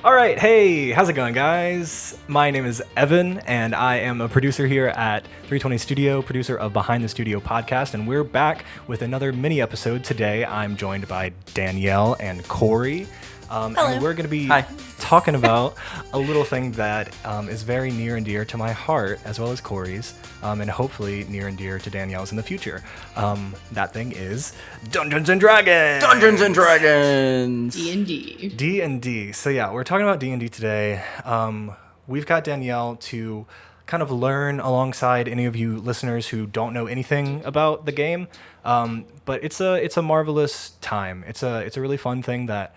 All right, hey, how's it going, guys? My name is Evan, and I am a producer here at 320 Studio, producer of Behind the Studio podcast, and we're back with another mini episode. Today, I'm joined by Danielle and Corey, and we're going to be talking about a little thing that is very near and dear to my heart, as well as Corey's, and hopefully near and dear to Danielle's in the future. That thing is Dungeons and Dragons. Dungeons and Dragons. D&D. D&D. So yeah, we're talking about D&D today. We've got Danielle to kind of learn alongside any of you listeners who don't know anything about the game. But it's a marvelous time. It's a really fun thing that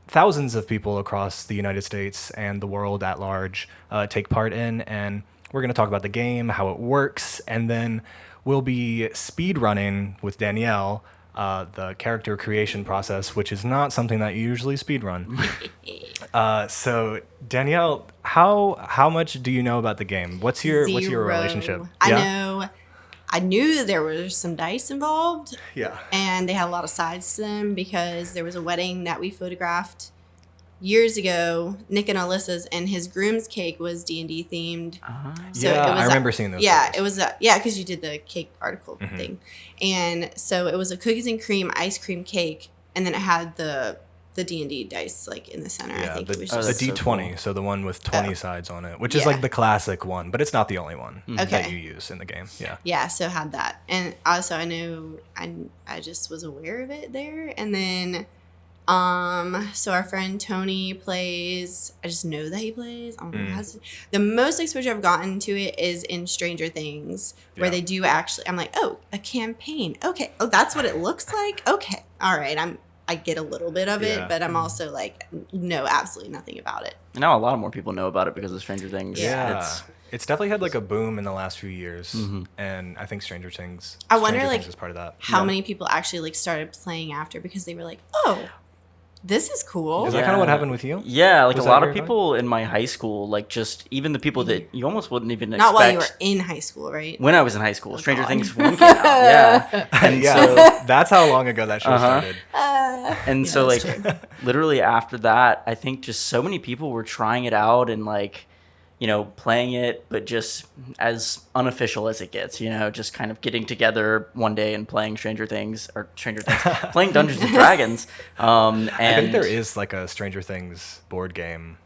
thousands of people across the United States and the world at large take part in, and we're going to talk about the game, how it works, and then we'll be speed running with Danielle the character creation process, which is not something that you usually speed run. So Danielle, how much do you know about the game? What's your relationship? I knew there were some dice involved. Yeah. And they had a lot of sides to them because there was a wedding that we photographed years ago, Nick and Alyssa's, and his groom's cake was D&D themed. So I remember seeing those. Yeah, photos. it was because you did the cake article thing. And so it was a cookies and cream ice cream cake, and then it had the D&D dice like in the center. Yeah, I think the it was just D20, so cool. so the one with 20 sides on it, which is like the classic one, but it's not the only one that you use in the game. Yeah. Yeah, so it had that. And also I knew I just was aware of it there. And then so our friend Tony plays. I just know that he plays. I don't know the most exposure I've gotten to it is in Stranger Things, where they do actually. I'm like, oh, a campaign. Okay, oh, that's what it looks like. Okay, all right. I get a little bit of it, but I'm also like, know absolutely nothing about it. Now a lot more people know about it because of Stranger Things. Yeah. It's definitely had like a boom in the last few years, and I think Stranger Things. I wonder Stranger like Things is part of that. how many people actually like started playing after because they were like, oh, this is cool. Is that kind of what happened with you? Yeah, like Was a that lot your of people in my high school, like just even the people that you almost wouldn't even expect. Not while you were in high school, right? When I was in high school, Oh, Stranger God. Things 1 came out. Yeah. And so That's how long ago that show started. And so, that's like, literally after that, I think just so many people were trying it out and, like, you know, playing it, but just as unofficial as it gets, you know, just kind of getting together one day and playing playing Dungeons and Dragons. And I think there is like a Stranger Things board game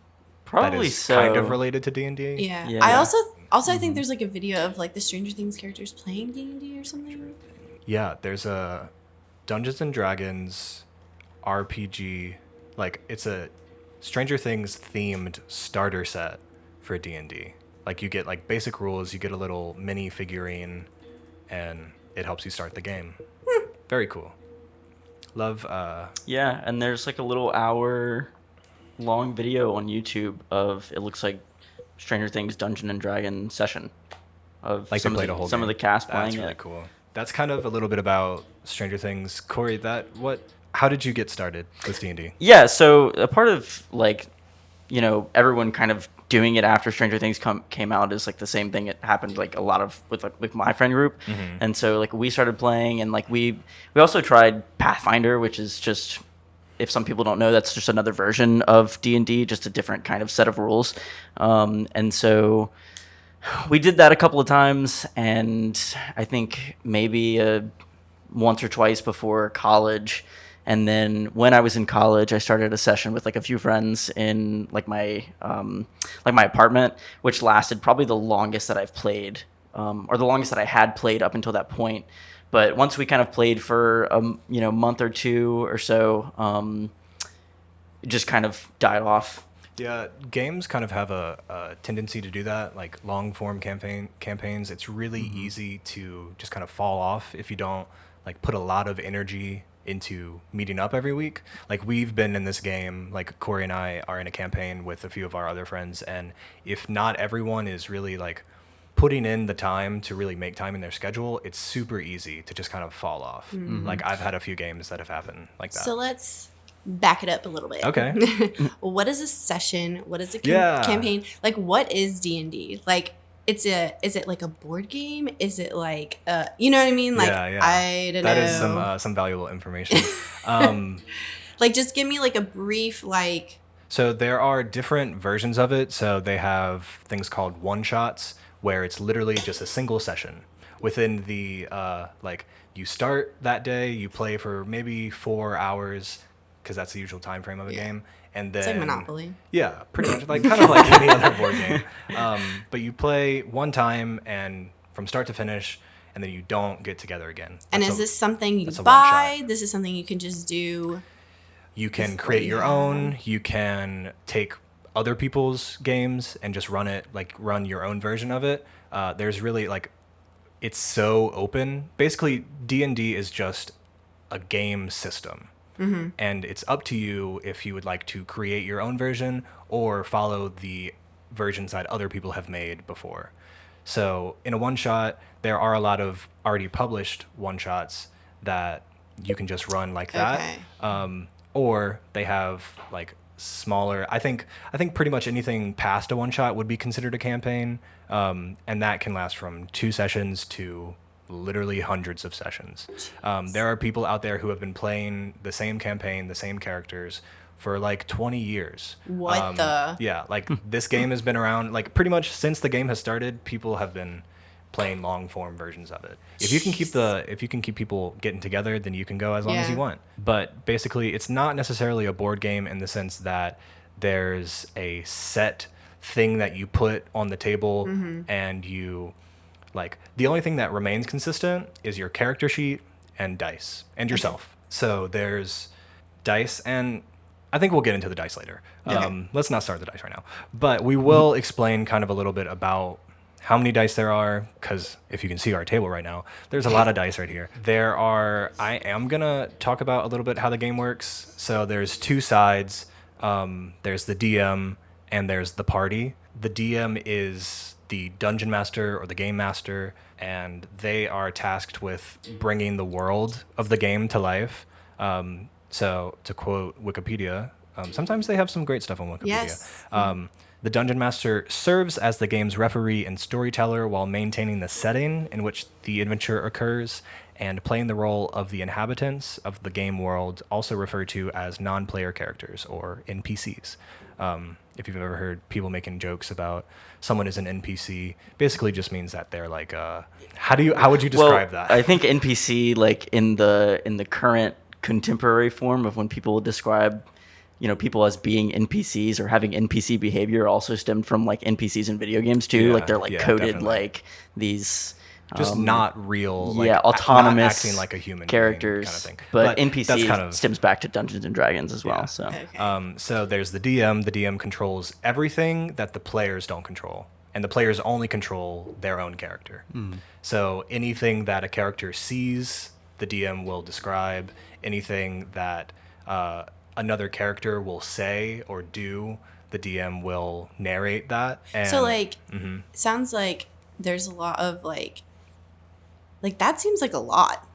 probably that is so. kind of related to D&D. Yeah. Yeah. I also I think there's like a video of like the Stranger Things characters playing D&D or something. Yeah, there's a Dungeons and Dragons RPG, like it's a Stranger Things themed starter set for D&D. Like you get like basic rules, you get a little mini figurine, and it helps you start the game. Very cool. Love Yeah, and there's like a little hour long video on YouTube of, it looks like, Stranger Things Dungeon and Dragon session of like some they played of a whole some game. of the cast That's playing really it. cool. That's kind of a little bit about Stranger Things. Corey, how did you get started with D&D? Yeah, so a part of, like, you know, everyone kind of doing it after Stranger Things came out is like the same thing that happened like a lot of with my friend group. And so like we started playing, and like we also tried Pathfinder, which is just, if some people don't know, that's just another version of D&D, just a different kind of set of rules. And so we did that a couple of times, and I think maybe once or twice before college. And then when I was in college, I started a session with like a few friends in like my apartment, which lasted probably the longest that I've played, or the longest that I had played up until that point. But once we kind of played for a month or two or so, it just kind of died off. Yeah, games kind of have a tendency to do that, like long form campaigns. It's really easy to just kind of fall off if you don't like put a lot of energy into meeting up every week. Like we've been in this game, like Corey and I are in a campaign with a few of our other friends, and if not everyone is really like putting in the time to really make time in their schedule, it's super easy to just kind of fall off. Like I've had a few games that have happened like that. So let's back it up a little bit. Okay. What is a session? What is a Yeah. campaign? Like, what is D&D? Like, is it like a board game? Is it like you know what I mean? Like, yeah. I don't know. That is some valuable information. Like, just give me like a brief like So there are different versions of it. So they have things called one shots, where it's literally just a single session. Within the you start that day, you play for maybe 4 hours, because that's the usual time frame of a game, and then It's like Monopoly. Yeah, pretty much like kind of like any other board game. But you play one time and from start to finish, and then you don't get together again. And is this something you that's a buy? one-shot. This is something you can just do. You can create your own. You can take other people's games and just run your own version of it. There's really it's so open. Basically, D&D is just a game system. Mm-hmm. And it's up to you if you would like to create your own version or follow the versions that other people have made before. So in a one-shot, there are a lot of already published one-shots that you can just run like that. Okay. Or they have smaller. I think pretty much anything past a one-shot would be considered a campaign, and that can last from 2 sessions to literally hundreds of sessions. There are people out there who have been playing the same campaign, the same characters for 20 years. What the? Yeah, this game has been around pretty much since the game has started. People have been playing long form versions of it. If you can keep people getting together, then you can go as long as you want. But basically, it's not necessarily a board game in the sense that there's a set thing that you put on the table, and you the only thing that remains consistent is your character sheet and dice and yourself. So there's dice, and I think we'll get into the dice later. Let's not start the dice right now, but we will explain kind of a little bit about how many dice there are, because if you can see our table right now, there's a lot of dice right here. I am gonna talk about a little bit how the game works. So there's 2 sides. There's the DM and there's the party. The DM is the dungeon master or the game master, and they are tasked with bringing the world of the game to life. So to quote Wikipedia, sometimes they have some great stuff on Wikipedia. Yes. The dungeon master serves as the game's referee and storyteller while maintaining the setting in which the adventure occurs and playing the role of the inhabitants of the game world, also referred to as non-player characters or NPCs. If you've ever heard people making jokes about someone is an NPC, basically just means that they're how would you describe that? I think NPC in the current contemporary form of when people would describe people as being NPCs or having NPC behavior also stemmed from NPCs in video games too. Yeah, They're coded definitely. These just not real, autonomous not acting like a human characters, kind of thing. But NPC that's kind of, stems back to Dungeons and Dragons as well. Yeah. So, Okay. So there's the DM. The DM controls everything that the players don't control, and the players only control their own character. So anything that a character sees, the DM will describe. Anything that another character will say or do, the DM will narrate that. And, So sounds like there's a lot of that seems like a lot.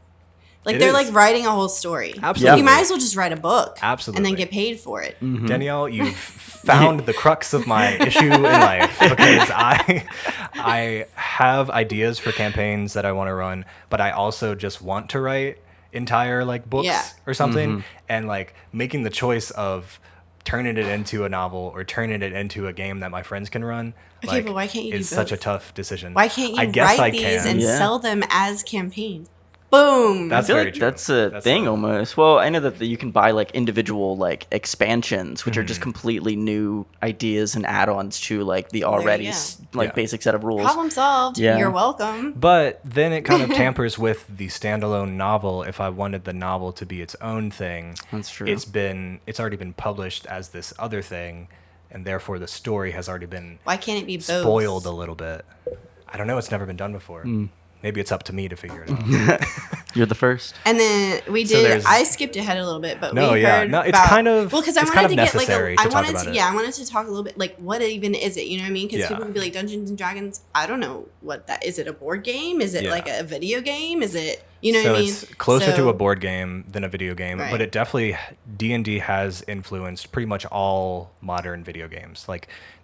It They're is. writing a whole story. Absolutely. You might as well just write a book. Absolutely. And then get paid for it. Danielle, you've found the crux of my issue in life, because I have ideas for campaigns that I want to run, but I also just want to write entire books or something, and making the choice of turning it into a novel or turning it into a game that my friends can run. Okay, but why can't you do is such a both? tough decision. Why can't you I guess I write these can. and Yeah. sell them as campaigns? Boom. That's I feel very like true. that's a That's thing a- almost. Well, I know that you can buy individual expansions, which are just completely new ideas and add-ons to the already go. Yeah. basic set of rules. Problem solved. Yeah. You're welcome. But then it kind of tampers with the standalone novel. If I wanted the novel to be its own thing, That's true. It's already been published as this other thing, and therefore the story has already been Why can't it be both? spoiled a little bit. I don't know. It's never been done before. Maybe it's up to me to figure it out. You're the first. And then we So did. there's- I skipped ahead a little bit, but No, we yeah. heard No, it's about, kind of- well, because I it's wanted kind to of get necessary to I talk wanted about to it. yeah, I wanted to talk a little bit what even is it? You know what I mean? Because Yeah. people would be like Dungeons and Dragons. I don't know what that is. It a board game? Is it Yeah. a video game? Is it you know So what I mean? it's closer to So- a board game than a video game, Right. but it definitely D&D has influenced pretty much all modern video games.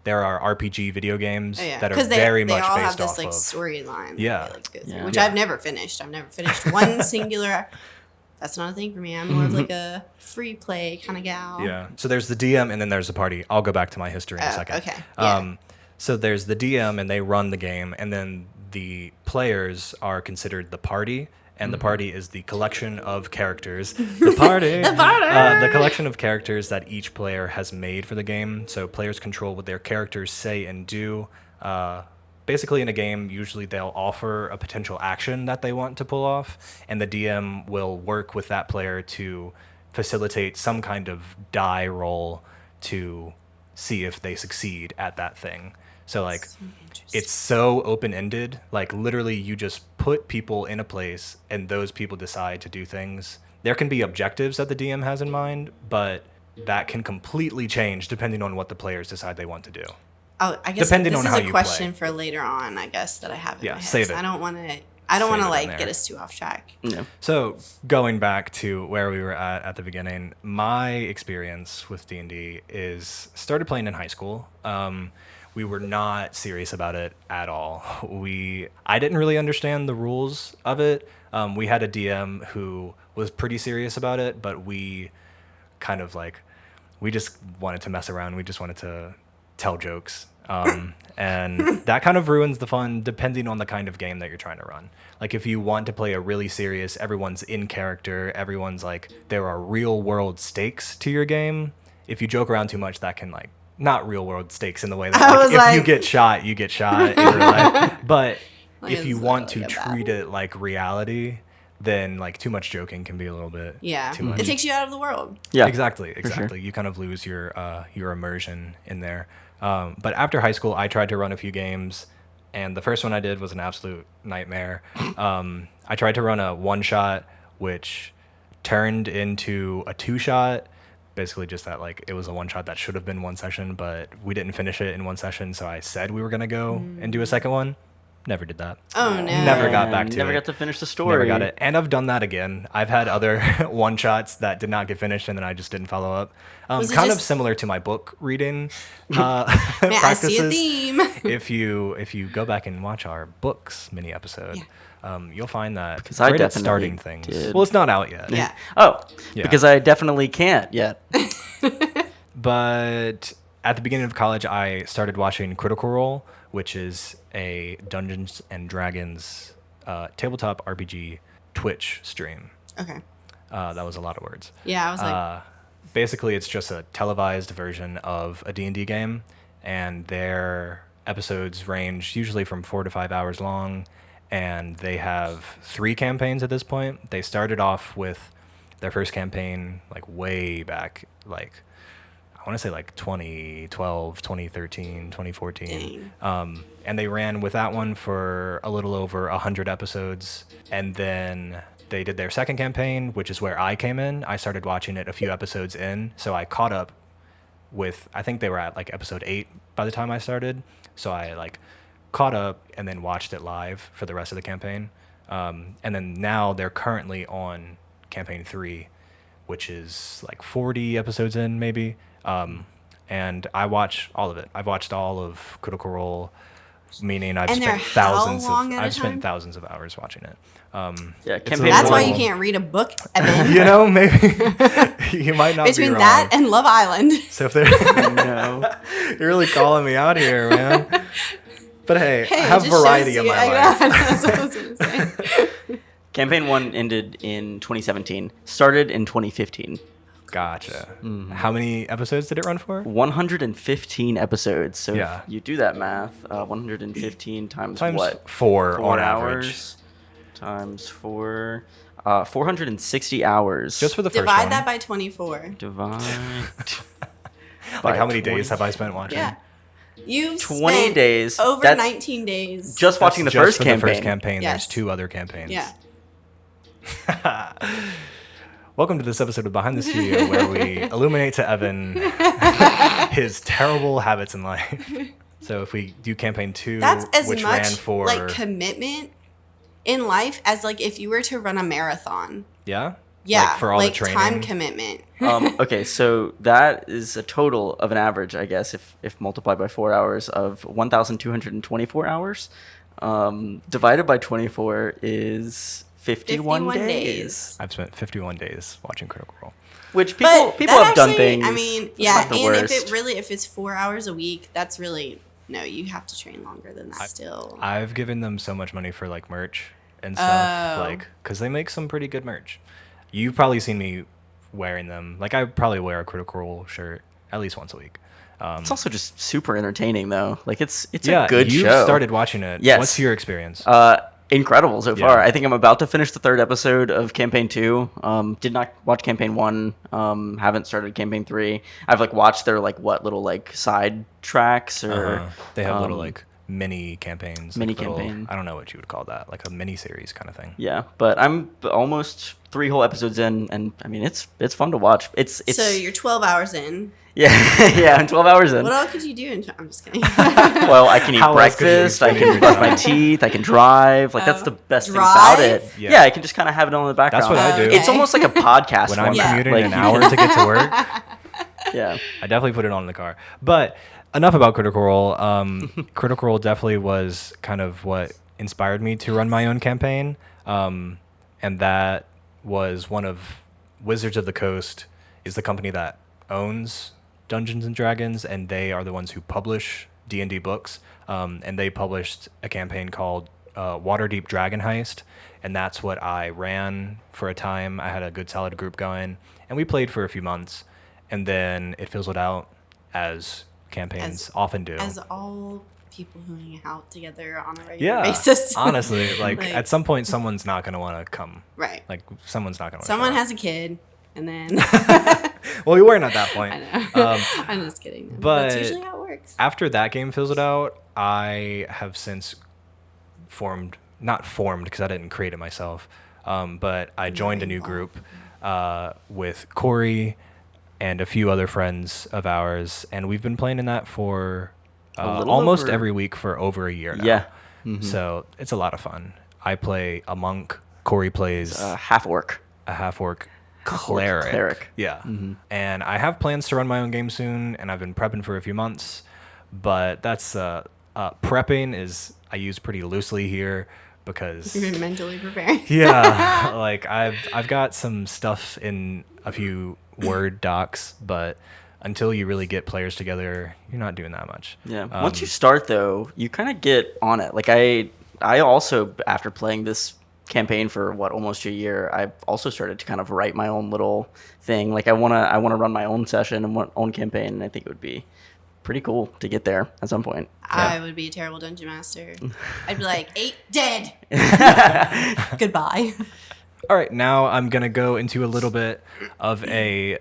There are RPG video games Oh, yeah. that are 'Cause very they much all based have this off of. storyline. that Yeah. they go through, Yeah. which Yeah. I've never finished. I've never finished one singular that's not a thing for me. I'm more of like a free play kind of gal. Yeah. So there's the DM and then there's the party. I'll go back to my history in a second. Okay. Yeah. So there's the DM and they run the game, and then the players are considered the party, and the party is the collection of characters. The party. The collection of characters that each player has made for the game. So players control what their characters say and do. Basically, in a game, usually they'll offer a potential action that they want to pull off, and the DM will work with that player to facilitate some kind of die roll to see if they succeed at that thing. So, like, So interesting. it's so open-ended. Like, literally, you just put people in a place, and those people decide to do things. There can be objectives that the DM has in mind, but that can completely change depending on what the players decide they want to do. Oh, I guess Depending this on is how a you question play. for later on, I guess, that I have in Yeah, my head. save So it. I don't want to Save it in like there. get us too off track. No. So going back to where we were at the beginning, my experience with D&D is started playing in high school. We were not serious about it at all. I didn't really understand the rules of it. We had a DM who was pretty serious about it, but we kind of like, we just wanted to mess around. We just wanted to tell jokes. And that kind of ruins the fun depending on the kind of game that you're trying to run. Like if you want to play a really serious, everyone's in character, everyone's like, there are real world stakes to your game. If you joke around too much, that can like, not real world stakes in the way that I like, was if like- you get shot in real life. But Like, if you it's want to really bad. treat it like reality, then like too much joking can be a little bit Yeah. too much. It takes you out of the world. Yeah. Exactly. sure. You kind of lose your immersion in there. But after high school, I tried to run a few games, and the first one I did was an absolute nightmare. I tried to run a one-shot, which turned into a two-shot. Basically just that, like, it was a one-shot that should have been one session, but we didn't finish it in one session, so I said we were going to go and do a second one. Never did that. Oh, no. Never got back to Never it. got to finish the story. Never got it. And I've done that again. I've had other one-shots that did not get finished, and then I just didn't follow up. Was it Kind of just- similar to my book reading Man, I see a practices. theme. If you go back and watch our books mini episode, you'll find that Because I great at definitely starting things. did. Well, it's not out yet. Yeah. Oh, Yeah. because I definitely can't yet. But at the beginning of college, I started watching Critical Role, which is a Dungeons and Dragons tabletop RPG Twitch stream. Okay. That was a lot of words. Yeah, I was like, Basically, it's just a televised version of a D&D game, and their episodes range usually from 4 to 5 hours long, and they have 3 campaigns at this point. They started off with their first campaign like way back, like I want to say like 2012, 2013, 2014. And they ran with that one for a little over 100 episodes, and then they did their second campaign, which is where I came in. I started watching it a few episodes in, so I caught up with, I think they were at like episode 8 by the time I started. So I like caught up and then watched it live for the rest of the campaign. And then now they're currently on campaign 3, which is like 40 episodes in maybe. And I watch all of it. I've watched all of Critical Role, meaning I've And they're spent how thousands long at a I've spent time? thousands of hours watching it. Yeah, It's campaign a that's why you little- can't read a book, Evan. You know, maybe you might not Between be wrong. that and Love Island. So if they're No. you're really calling me out here, man. But hey, Hey, I it have just variety shows in you- my I life. know, that's what I was gonna say. Campaign 1 ended in 2017. Started in 2015. Gotcha. How many episodes did it run for? 115 episodes. So Yeah. if you do that math, 115 times what? 4 4 on hours average. times 4. 460 hours. Just for the first Divide one. that by 24. divide. Like how by many 20. days have I spent watching? Yeah. You've 20 spent days. over That's 19 days. just watching the That's first for campaign. The first campaign. Yes. There's 2 other campaigns. Yeah. Welcome to this episode of Behind the Studio, where we illuminate to Evan his terrible habits in life. So if we do campaign 2, That's as which ran much for like commitment in life as like if you were to run a marathon. yeah, Yeah. like for all like the training. time commitment. Okay, so that is a total of an average, I guess, if multiplied by 4 hours, of 1,224 hours. Divided by 24 is 51 days. days. I've spent 51 days watching Critical Role. Which But people that have done actually, things. I mean, It's yeah, not the and worst. if it's 4 hours a week, that's really no. You have to train longer than that. Still, I've given them so much money for like merch and stuff, Oh. like because they make some pretty good merch. You've probably seen me wearing them. Like I probably wear a Critical Role shirt at least once a week. It's also just super entertaining though. Like it's Yeah, a good you've show. started watching it. Yes. What's your experience? Incredible so Yeah. far. I think I'm about to finish the 3rd episode of campaign 2. Did not watch campaign 1. Haven't started campaign 3. I've like watched their like what little like side tracks or They have little like mini campaigns. mini like, little- campaign. I don't know what you would call that, like a mini series kind of thing. yeah. But I'm almost 3 whole episodes in, and I mean it's fun to watch. It's so you're 12 hours in. yeah yeah. I'm 12 hours in. What all could you do? I'm just kidding. Well, I can eat How else could you breakfast. I spend can your brush my time? teeth. I can drive. Like that's Oh, the best thing about it. drive? Yeah. I can just kind of have it on the background. That's what I do. It's almost like a podcast When I'm format. commuting Like, an you hour can- to get to work, Yeah. I definitely put it on in the car. But enough about Critical Role. Critical Role definitely was kind of what inspired me to run my own campaign. And that was one of Wizards of the Coast is the company that owns Dungeons and Dragons, and they are the ones who publish D&D books. And they published a campaign called Waterdeep Dragon Heist, and that's what I ran for a time. I had a good solid group going, and we played for a few months, and then it fizzled out as campaigns often do. As all people who hang out together on a regular Yeah, basis. honestly, like at some point, someone's not gonna want to come. Right. Like someone's not gonna. Someone show up. has a kid, and then Well, we weren't at that point. I know. I'm just kidding. but- That's usually how it works. After that game fizzled out, I have since not formed because I didn't create it myself, but I joined a new group with Corey and a few other friends of ours, and we've been playing in that for little almost over- every week for over a year now. Yeah. So it's a lot of fun. I play a monk. Corey plays Half orc. a half-orc cleric. Yeah. And I have plans to run my own game soon, and I've been prepping for a few months. But that's prepping is I use pretty loosely here because You've been mentally preparing. yeah, like I've got some stuff in a few Word docs, but until you really get players together, you're not doing that much. Yeah. Once you start though, you kind of get on it. Like I also after playing this campaign for almost a year, I've also started to kind of write my own little thing. Like I wanna run my own session and my own campaign, and I think it would be pretty cool to get there at some point. I would be a terrible dungeon master. I'd be like, 8 dead. Goodbye. All right, now I'm going to go into a little bit of a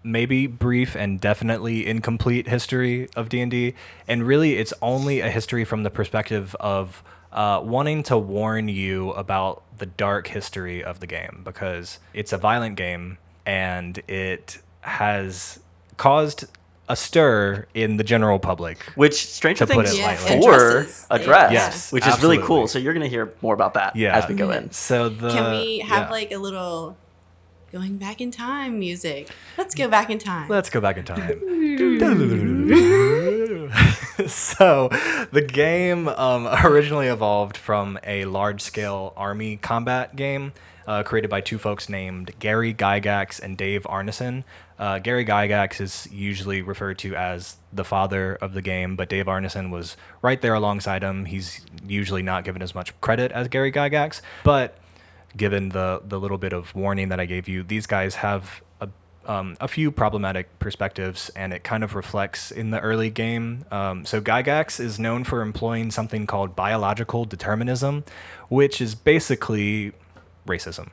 maybe brief and definitely incomplete history of D&D. And really, it's only a history from the perspective of wanting to warn you about the dark history of the game, because it's a violent game and it has caused a stir in the general public. Which Stranger To put Things it Yeah, lightly. 4 addresses. address, Yes, which is really cool. absolutely. So you're going to hear more about that Yeah. as we go in. So Can we have yeah. like a little going back in time music? Let's go back in time. Let's go back in time. So, the game originally evolved from a large-scale army combat game created by two folks named Gary Gygax and Dave Arneson. Gary Gygax is usually referred to as the father of the game, but Dave Arneson was right there alongside him. He's usually not given as much credit as Gary Gygax, but given the little bit of warning that I gave you, these guys have a few problematic perspectives, and it kind of reflects in the early game. So Gygax is known for employing something called biological determinism, which is basically racism.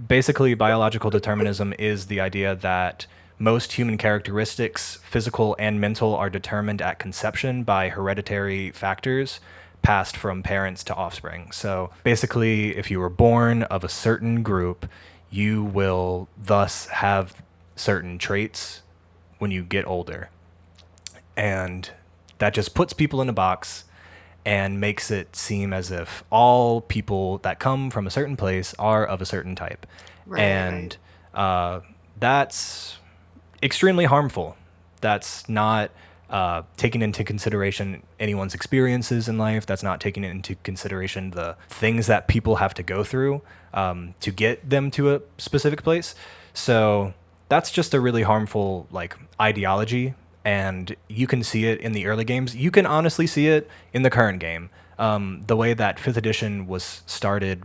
Basically, biological determinism is the idea that most human characteristics, physical and mental, are determined at conception by hereditary factors passed from parents to offspring. So basically, if you were born of a certain group, you will thus have certain traits when you get older. And that just puts people in a box and makes it seem as if all people that come from a certain place are of a certain type. Right, And that's extremely harmful. That's not taking into consideration anyone's experiences in life. That's not taking into consideration the things that people have to go through to get them to a specific place. So that's just a really harmful like ideology, and you can see it in the early games. You can honestly see it in the current game. The way that 5th edition was started.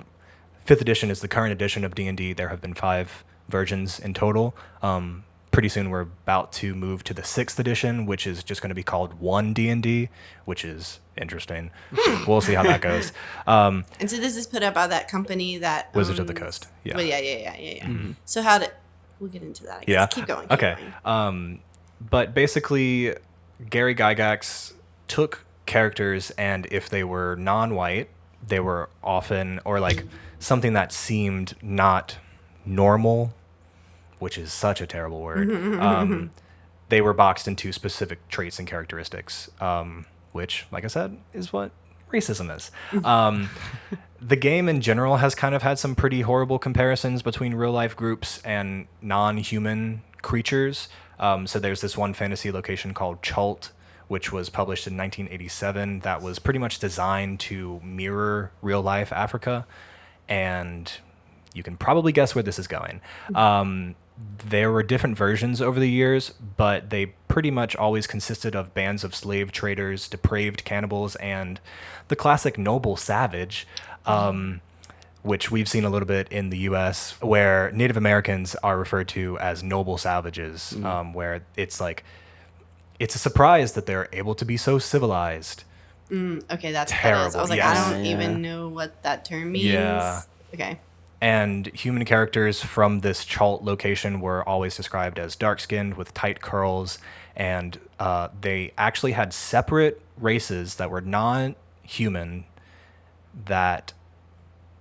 5th edition is the current edition of D&D. There have been 5 versions in total. Pretty soon we're about to move to the 6th edition, which is just going to be called 1 D&D, which is interesting. We'll see how that goes. And so this is put up by that company that Wizards of the Coast. Yeah. Well, yeah. Mm-hmm. So we'll get into that, I guess. Yeah. Keep going. Okay. But basically, Gary Gygax took characters, and if they were non-white, they were often, or like something that seemed not normal, which is such a terrible word. They were boxed into specific traits and characteristics, which, like I said, is what racism is. The game in general has kind of had some pretty horrible comparisons between real life groups and non-human creatures. So there's this one fantasy location called Chult, which was published in 1987, that was pretty much designed to mirror real life Africa. And you can probably guess where this is going. There were different versions over the years, but they pretty much always consisted of bands of slave traders, depraved cannibals, and the classic noble savage, which we've seen a little bit in the U.S., where Native Americans are referred to as noble savages, where it's like, it's a surprise that they're able to be so civilized. Okay, that's terrible. What that is. I was like, Yes. I don't even know what that term means. Yeah. Okay. And human characters from this Chult location were always described as dark-skinned with tight curls, and they actually had separate races that were non-human that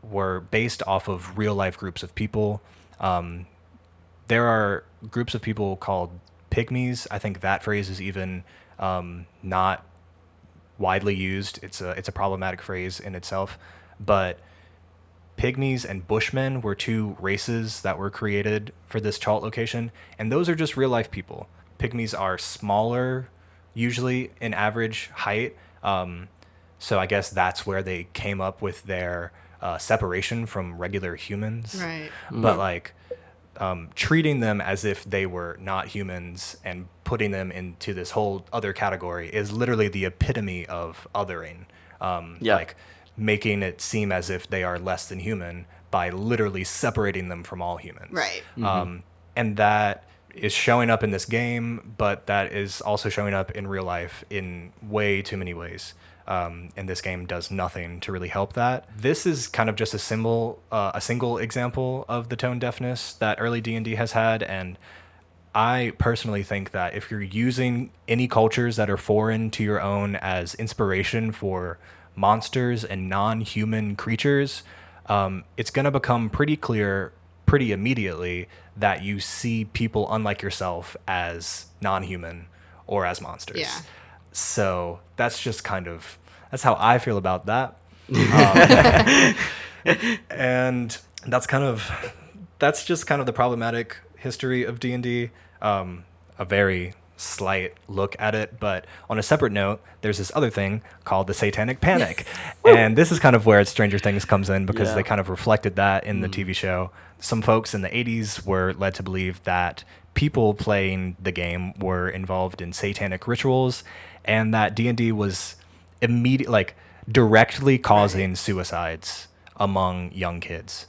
were based off of real-life groups of people. There are groups of people called pygmies. I think that phrase is even not widely used. It's a problematic phrase in itself, but pygmies and bushmen were 2 races that were created for this Chult location, and those are just real life people. Pygmies are smaller, usually in average height, so I guess that's where they came up with their separation from regular humans. Right. But like treating them as if they were not humans and putting them into this whole other category is literally the epitome of othering. Like making it seem as if they are less than human by literally separating them from all humans. Right. And that is showing up in this game, but that is also showing up in real life in way too many ways. And this game does nothing to really help that. This is kind of just a single example of the tone deafness that early D&D has had, and I personally think that if you're using any cultures that are foreign to your own as inspiration for monsters and non-human creatures, it's going to become pretty clear pretty immediately that you see people unlike yourself as non-human or as monsters. Yeah. So that's how I feel about that. And that's just kind of the problematic history of D&D. A very slight look at it, but on a separate note, there's this other thing called the Satanic Panic. And this is kind of where Stranger Things comes in, because they kind of reflected that in the TV show. Some folks in the 80s were led to believe that people playing the game were involved in satanic rituals, and that D&D was directly causing suicides among young kids.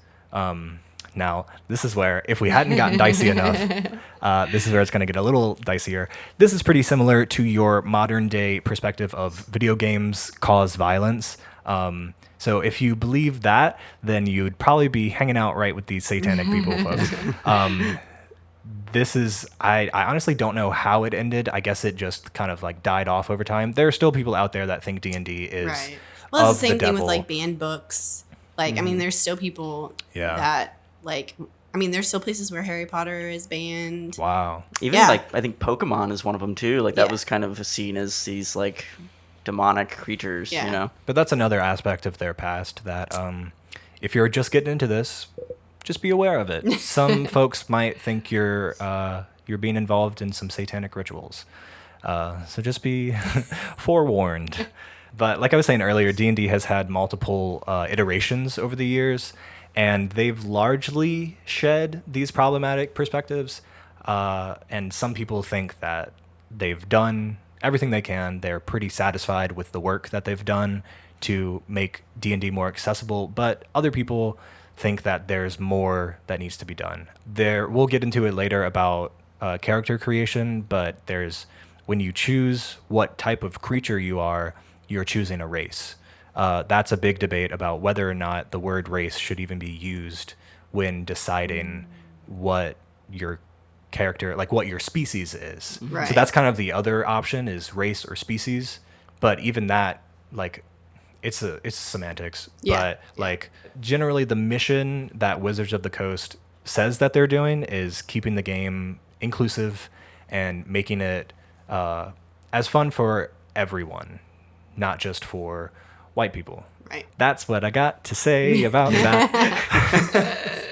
Now, this is where, if we hadn't gotten dicey enough, this is where it's going to get a little dicier. This is pretty similar to your modern day perspective of video games cause violence. So if you believe that, then you'd probably be hanging out right with these satanic people, folks. I honestly don't know how it ended. I guess it just kind of like died off over time. There are still people out there that think D&D is Right. Well, it's the same thing with devil. like banned books. Like, I mean, there's still people that like. I mean, there's still places where Harry Potter is banned. Wow. Even like I think Pokemon is one of them too. Like that was kind of seen as these like demonic creatures, you know. But that's another aspect of their past that if you're just getting into this, just be aware of it. Some folks might think you're being involved in some satanic rituals. So just be forewarned. But like I was saying earlier, D&D has had multiple iterations over the years, and they've largely shed these problematic perspectives. And some people think that they've done everything they can. They're pretty satisfied with the work that they've done to make D&D more accessible, but other people think that there's more that needs to be done. We'll get into it later about character creation, but when you choose what type of creature you are, you're choosing a race. That's a big debate about whether or not the word race should even be used when deciding what your character, like what your species is. Right. So that's kind of the other option, is race or species. But even that, like, it's semantics. Yeah. But like generally the mission that Wizards of the Coast says that they're doing is keeping the game inclusive and making it as fun for everyone, not just for white people. Right. That's what I got to say about that.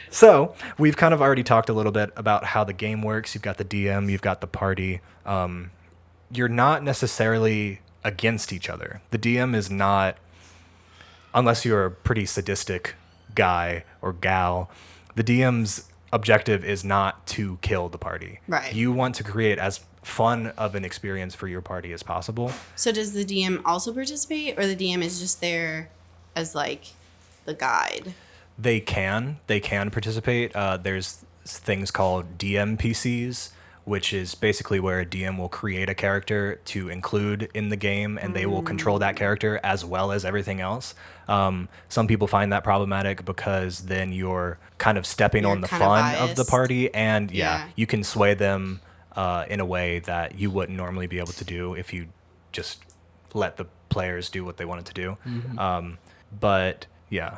So we've kind of already talked a little bit about how the game works. You've got the DM, you've got the party. You're not necessarily against each other. The DM is not, unless you're a pretty sadistic guy or gal, the DM's objective is not to kill the party. Right. You want to create as fun of an experience for your party as possible. So does the DM also participate, or the DM is just there as like the guide? They can participate. There's things called DM PCs, which is basically where a DM will create a character to include in the game, and they will control that character as well as everything else. Some people find that problematic because then you're kind of stepping on the fun of the party, and you can sway them in a way that you wouldn't normally be able to do if you just let the players do what they wanted to do. But yeah.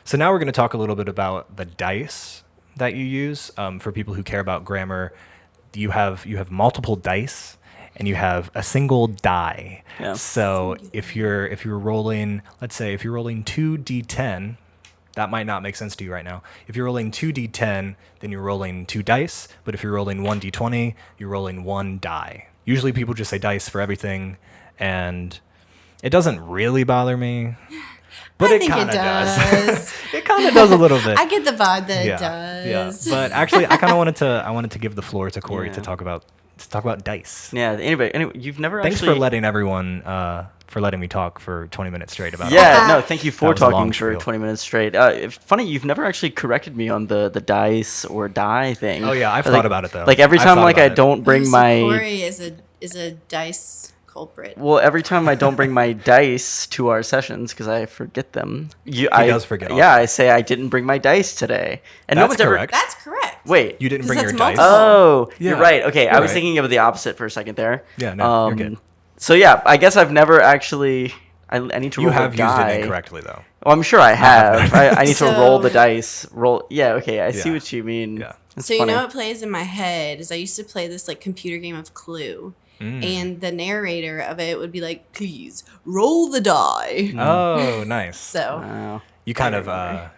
So now we're going to talk a little bit about the dice that you use. For people who care about grammar, you have multiple dice, and you have a single die. Yeah. So if you're rolling, let's say if you're rolling 2d10, that might not make sense to you right now. If you're rolling 2d10, then you're rolling 2 dice. But if you're rolling 1d20, you're rolling 1 die. Usually people just say dice for everything, and it doesn't really bother me. But it kind of does. It kind of does a little bit. I get the vibe that it does. Yeah. But actually, I wanted to give the floor to Corey to talk about dice. Yeah. Anyway, you've never Thanks actually. for letting everyone for letting me talk for 20 minutes straight about it. Yeah, no, thank you for was a long talking for spiel. 20 minutes straight. Funny, you've never actually corrected me on the dice or die thing. Oh yeah, I've thought about it though. Like every I've time, thought like about I it. don't bring So my. Corey is a dice culprit. Well, every time I don't bring my dice to our sessions because I forget them. He does forget all Yeah, the I say I didn't bring my dice today, and no That's one's ever. correct. That's correct. Wait, You didn't 'Cause bring your that's dice. multiple. Oh, Yeah, you're right. Okay, I you're was right. thinking of the opposite for a second there. Yeah, no, you're good. So yeah, I guess I've never actually. I need to You roll have a used die. it incorrectly though. Well, I'm sure I have. I need to roll the So- dice. Roll. Yeah. Okay. I see Yeah. what you mean. Yeah. It's So you funny. know what plays in my head is I used to play this like computer game of Clue. And the narrator of it would be like, please roll the die. Oh, nice. So Wow. You kind I of remember.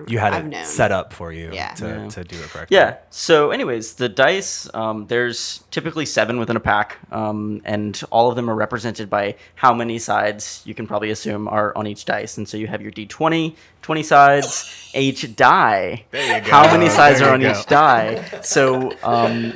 you had I've it known. set up for you Yeah. to do it correctly. Yeah. So, anyways, the dice. There's typically 7 within a pack, and all of them are represented by how many sides you can probably assume are on each dice. And so you have your D20, 20 sides, each die. There you go. How many sides There are you on go. each die? So,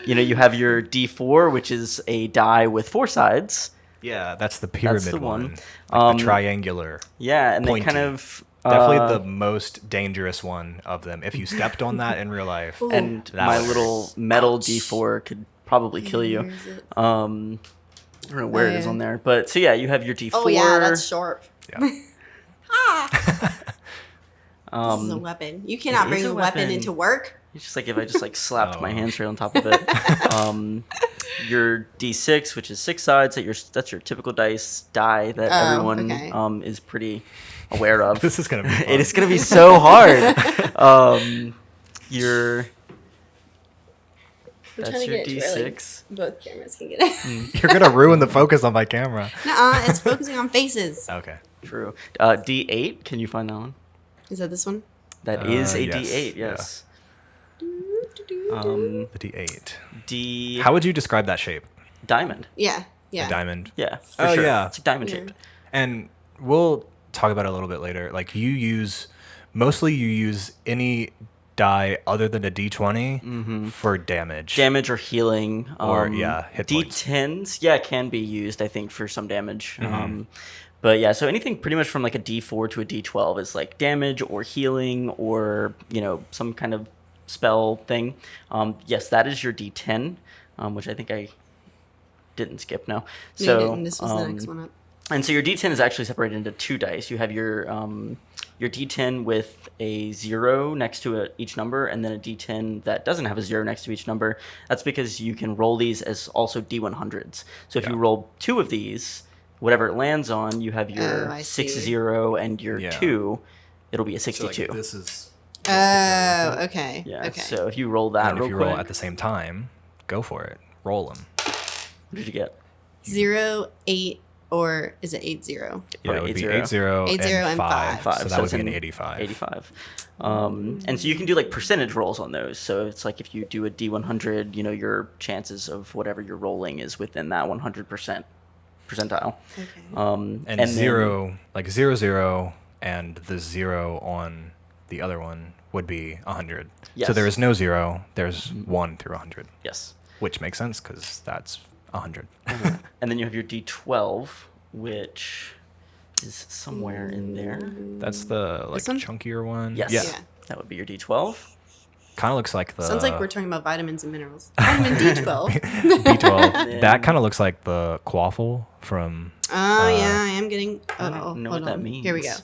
you have your D4, which is a die with 4 sides. Yeah, that's the pyramid the one. one. Like the triangular. Yeah, and they Pointy. kind of. Definitely the most dangerous one of them. If you stepped on that in real life, And that my was- little metal Ouch. D4 could probably kill you. Where is it? I don't know where it is yeah. on there, but so yeah, you have your D4. Oh yeah, that's sharp. Yeah. This is a weapon. You cannot it bring is a a weapon weapon. into work. It's just like if I just like slapped my Oh. hand straight on top of it. Your D6, which is 6 sides, that's your typical die that Oh, everyone okay. is pretty aware of. This is gonna be fun. It is gonna be so hard. Your I'm that's trying to your get it to where, like, D6. both cameras can get it. You're gonna ruin the focus on my camera. Nuh-uh, it's focusing on faces. Okay. True. D8. Can you find that one? Is that this one? That is a yes, D8. yeah. Yes. Um, The D8. D. How would you describe that shape? Diamond. Yeah. A Yeah. diamond. Yeah. For Oh, sure. yeah. It's like diamond Yeah. shaped. And we'll talk about it a little bit later. Like you use any die other than a d20 for damage. Damage or healing. Or, hit points. D10s, yeah, can be used, I think, for some damage. But yeah, so anything pretty much from like a D4 to a D12 is like damage or healing or, some kind of spell thing. Yes, that is your D10, which I think I didn't skip, no. No, you So, didn't. This was the next one up. And so your D10 is actually separated into 2 dice. You have your D10 with a 0 next to each number, and then a D10 that doesn't have a 0 next to each number. That's because you can roll these as also D100s. So if you roll 2 of these, whatever it lands on, you have your 6-0 and your 2. It'll be a 62. So, like, this is. Oh, okay. Yeah. Okay. So if you roll that, And if you roll at the same time, go for it. Roll them. What did you get? 0, 8, or is it 8-0? Yeah, it would be 8-0. 8-0 8-0 and and 5. five. So that would it's be an an 85. 85. And so you can do like percentage rolls on those. So it's like if you do a D100, your chances of whatever you're rolling is within that 100% percentile. Okay. And then- 0, like 0, and the 0 on the other one would be 100. Yes. So there is no 0. There's 1 through 100, Yes. which makes sense because that's 100. And then you have your D12, which is somewhere in there. That's the like one? chunkier one. Yes. Yeah. Yeah. That would be your D12. Kind of looks like the Sounds like we're talking about vitamins and minerals. Vitamin D12. B12. That kind of looks like the quaffle from Oh, yeah, I am getting. Oh, I don't know hold what that on. means. Here we go.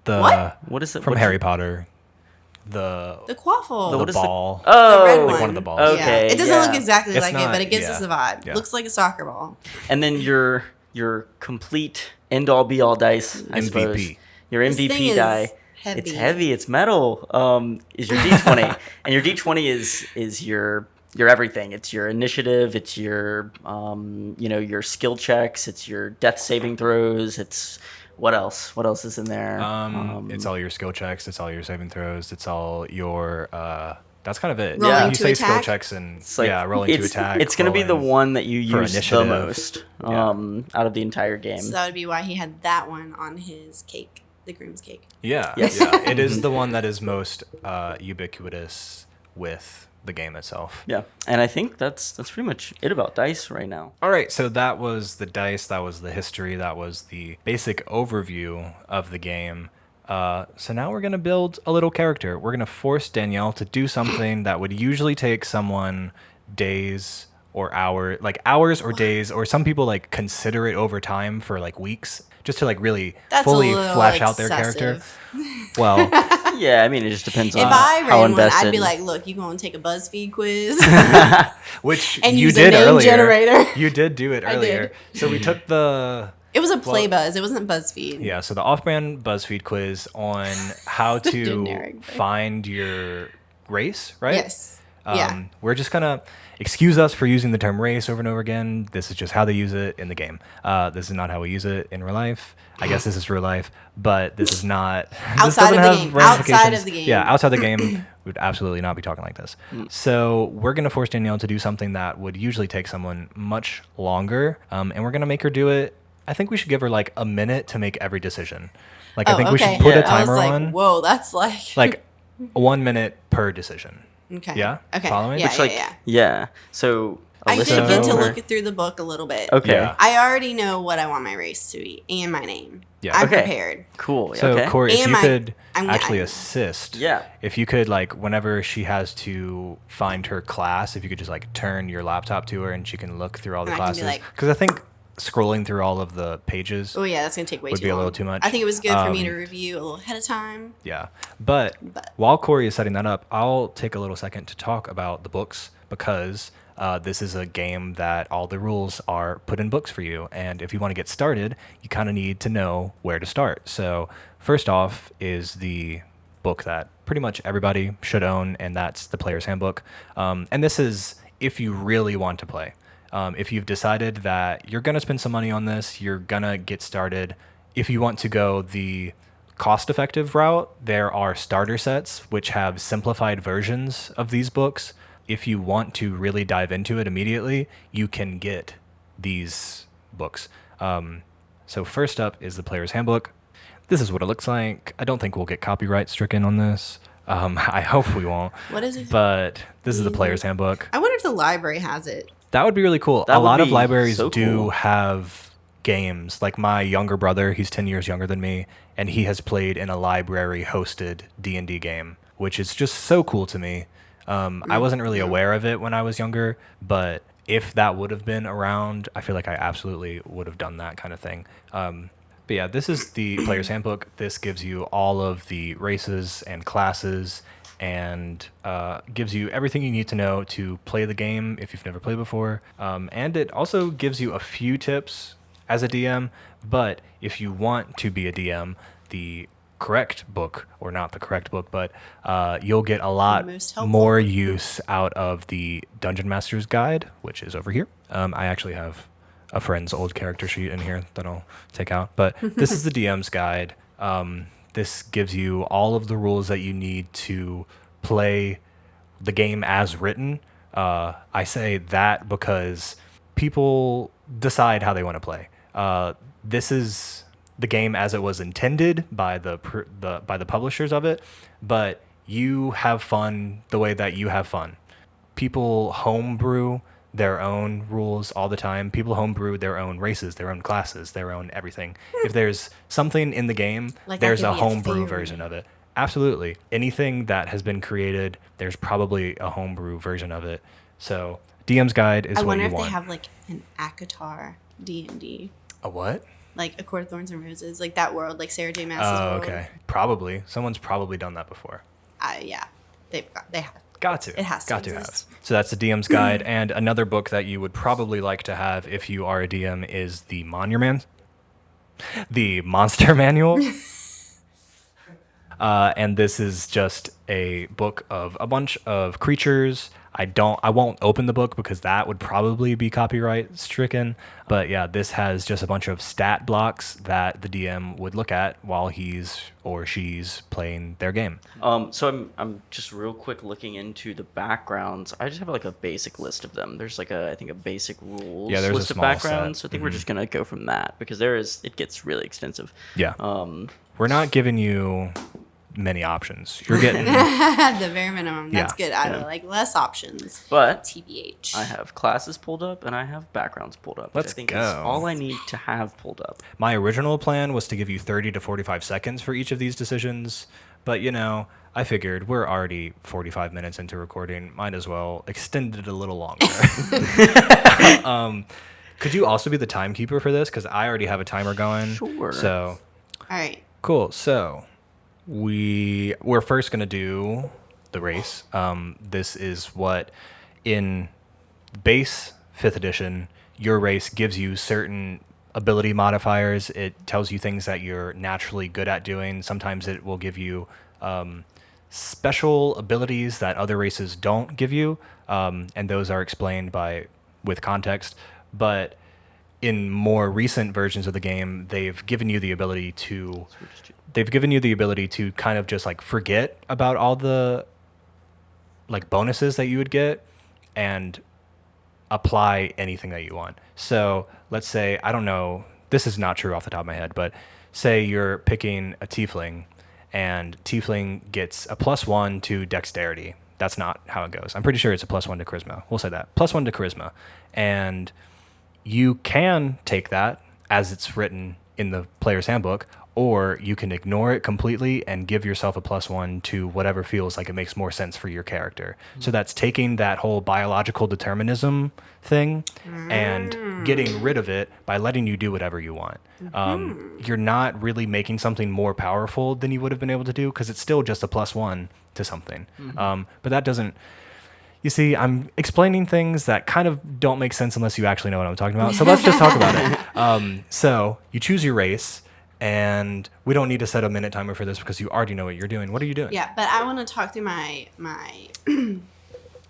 the What? What is it? from What- Harry Potter. The The quaffle. the what is the- ball. Oh, The red like one. one of the balls. Okay, Yeah. It doesn't yeah. look exactly It's like it, not- but it gives yeah, us the vibe. yeah. Looks like a soccer ball. And then your complete end all be all dice, I MVP. suppose. Your This thing MVP is die. heavy. It's heavy. It's metal. Is your D20, and your D20 is your everything. It's your initiative. It's your your skill checks. It's your death saving throws. It's what else? What else is in there? It's all your skill checks. It's all your saving throws. It's all your. That's kind of it. Rolling You to say skill attack? checks and It's like, rolling to it's- attack. It's going to be the rolling one that you for use the initiative. most out of the entire game. So that would be why he had that one on his cake, the groom's cake. Yeah, Yes. yeah. It is the one that is most ubiquitous with the game itself. Yeah, and I think that's pretty much it about dice right now. All right, so that was the dice, that was the history, that was the basic overview of the game. So now we're going to build a little character. We're going to force Danielle to do something that would usually take someone days or hours or days, or some people like consider it over time for like weeks, just to like really That's fully a little flash out their character. excessive. Well, Yeah, I mean it just depends If on I how ran one, invested. I'd be like, "Look, you going to take a BuzzFeed quiz?" which And you use a did name earlier. generator. You did do it I earlier. did. So we took the It was a Play Buzz. It wasn't BuzzFeed. Yeah, so the off-brand BuzzFeed quiz on how to Generic. find your race, right? Yes. Yeah. We're just gonna excuse us for using the term race over and over again. This is just how they use it in the game. This is not how we use it in real life. I guess this is real life, but this is not. This Outside doesn't of the have game. Outside ramifications. of the game. Yeah, outside the game, we'd absolutely not be talking like this. So we're gonna force Danielle to do something that would usually take someone much longer, and we're gonna make her do it. I think we should give her like a minute to make every decision. Like I think we should put a Yeah. timer I was like, on, whoa, that's like 1 minute per decision. okay. Yeah? Okay. Follow me? Yeah, Which, yeah. Yeah. So I did Alyssa get to over- look through the book a little bit. okay. Yeah. I already know what I want my race to be and my name. Yeah. I'm Okay. prepared. Cool. So okay. Corey, if And you my- could I'm- actually I'm- assist. Yeah. If you could like whenever she has to find her class, if you could just like turn your laptop to her and she can look through all the And I can be classes. like- Because I think scrolling through all of the pages. Oh yeah, that's gonna take way Would too be a long. little too much. I think it was good for me to Um, review a little ahead of time. Yeah. But while Corey is setting that up, I'll take a little second to talk about the books because this is a game that all the rules are put in books for you. And if you want to get started, you kind of need to know where to start. So first off is the book that pretty much everybody should own, and that's the Player's Handbook. And this is if you really want to play. If you've decided that you're going to spend some money on this, you're going to get started. If you want to go the cost-effective route, there are starter sets which have simplified versions of these books. if you want to really dive into it immediately, you can get these books. So first up is the Player's Handbook. This is what it looks like. I don't think we'll get copyright stricken on this. I hope we won't. What is it? But this is the Player's Handbook. I wonder if the library has it. That would be really cool. That A would lot of be libraries so do cool. have games. Like my younger brother, he's 10 years younger than me, and he has played in a library-hosted D&D game, which is just so cool to me. I wasn't really aware of it when I was younger, but if that would have been around, I feel like I absolutely would have done that kind of thing. But yeah, this is the Player's Handbook. This gives you all of the races and classes and gives you everything you need to know to play the game if you've never played before. And it also gives you a few tips as a DM, but if you want to be a DM, the correct book, or not the correct book, but you'll get a lot most helpful. more use out of the Dungeon Master's Guide, which is over here. I actually have a friend's old character sheet in here that I'll take out, but this is the DM's Guide. This gives you all of the rules that you need to play the game as written. I say that because people decide how they want to play. This is the game as it was intended by the publishers of it, but you have fun the way that you have fun. People homebrew their own rules all the time. People homebrew their own races, their own classes, their own everything. If there's something in the game, Like that there's could a be a homebrew theory. version of it. Absolutely. Anything that has been created, there's probably a homebrew version of it. So DM's Guide is I what wonder you if want. they have like an ACOTAR D&D, A what? like A Court of Thorns and Roses, like that world, like Sarah J. Maas's Oh, world. okay. Probably. Someone's probably done that before. Yeah, they have. Got to. It has to Got to exist. have. So that's the DM's Guide. And another book that you would probably like to have if you are a DM is the the Monster Manual. And this is just a book of a bunch of creatures. I won't open the book because that would probably be copyright stricken. But yeah, this has just a bunch of stat blocks that the DM would look at while he's or she's playing their game. So I'm just real quick looking into the backgrounds. I just have like a basic list of them. There's like I think a basic rules Yeah, there's a list of small backgrounds. set. So I think we're just gonna go from that because it gets really extensive. Yeah. Um, We're not giving you many options. You're getting At the bare minimum. That's Yeah. good. I would like less options. but TBH. I have classes pulled up and I have backgrounds pulled up. Which Let's I think is go. all I need to have pulled up. My original plan was to give you 30 to 45 seconds for each of these decisions, but I figured we're already 45 minutes into recording. Might as well extend it a little longer. Could you also be the timekeeper for this? Because I already have a timer going. Sure. So, All right. cool. So, we're first going to do the race. This is what in base 5th edition, your race gives you certain ability modifiers. It tells you things that you're naturally good at doing. Sometimes it will give you special abilities that other races don't give you, and those are explained with context. But in more recent versions of the game, they've given you the ability to kind of just like forget about all the like bonuses that you would get and apply anything that you want. So let's say, I don't know, this is not true off the top of my head, but say you're picking a tiefling and tiefling gets a +1 to dexterity. That's not how it goes. I'm pretty sure it's a +1 to charisma. We'll say that. +1 to charisma. And you can take that as it's written in the player's handbook, or you can ignore it completely and give yourself a +1 to whatever feels like it makes more sense for your character. So that's taking that whole biological determinism thing and getting rid of it by letting you do whatever you want. You're not really making something more powerful than you would have been able to do because it's still just a +1 to something. But that doesn't... You see, I'm explaining things that kind of don't make sense unless you actually know what I'm talking about. So let's just talk about it. So you choose your race, and we don't need to set a minute timer for this because you already know what you're doing. What are you doing? Yeah, but I want to talk through my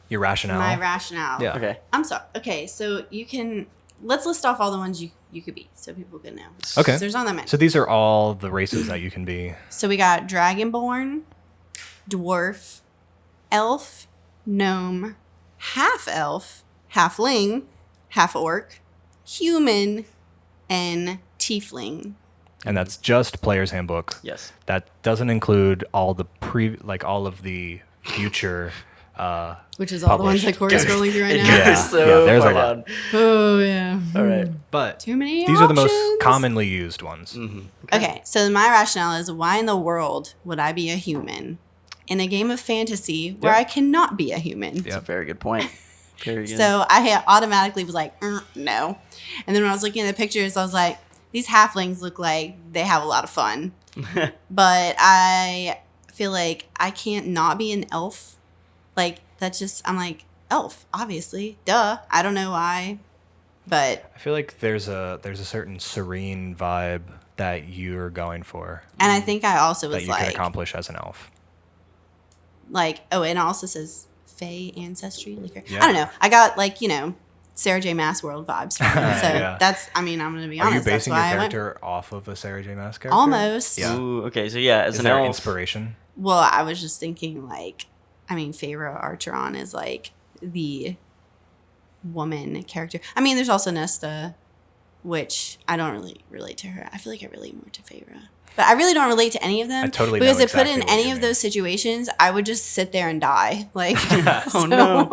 Your rationale. my rationale. Yeah. Okay. I'm sorry. Okay, so let's list off all the ones you could be so people can know. Okay. So there's not that many. So these are all the races that you can be. So we got Dragonborn, Dwarf, Elf, Gnome, half elf, halfling, half orc, human, and tiefling. And that's just Player's Handbook. Yes. That doesn't include all the all of the future. Which is all the ones that Corey's scrolling through right now. Yeah, So there's a far lot. down. Oh, yeah. All right. But Too many these are the most options. commonly used ones. Mm-hmm. Okay, so my rationale is why in the world would I be a human in a game of fantasy where Yep. I cannot be a human? That's a very good point. Very good. So I automatically was like, no. And then when I was looking at the pictures, I was like, these halflings look like they have a lot of fun. But I feel like I can't not be an elf. Like, that's just, I'm like, elf, obviously. Duh. I don't know why. But, I feel like there's a certain serene vibe that you're going for and I think I also that was you can like, accomplish as an elf. oh, and it also says Fey ancestry. Like, Yeah. I don't know. I got, like, Sarah J. Maas world vibes from it. So Yeah. that's, I mean, I'm going to be Are honest. you That's basing your why I went. character off of a Sarah J. Maas character? Almost. Yeah. Ooh, okay, so yeah, as Is an there elf, inspiration? Well, I was just thinking, like, I mean, Feyre Archeron is, like, the woman character. I mean, there's also Nesta, which I don't really relate to her. I feel like I relate more to Feyre. But I really don't relate to any of them. I totally Because know if put exactly in what any you of mean. those situations, I would just sit there and die. Like, Oh, no.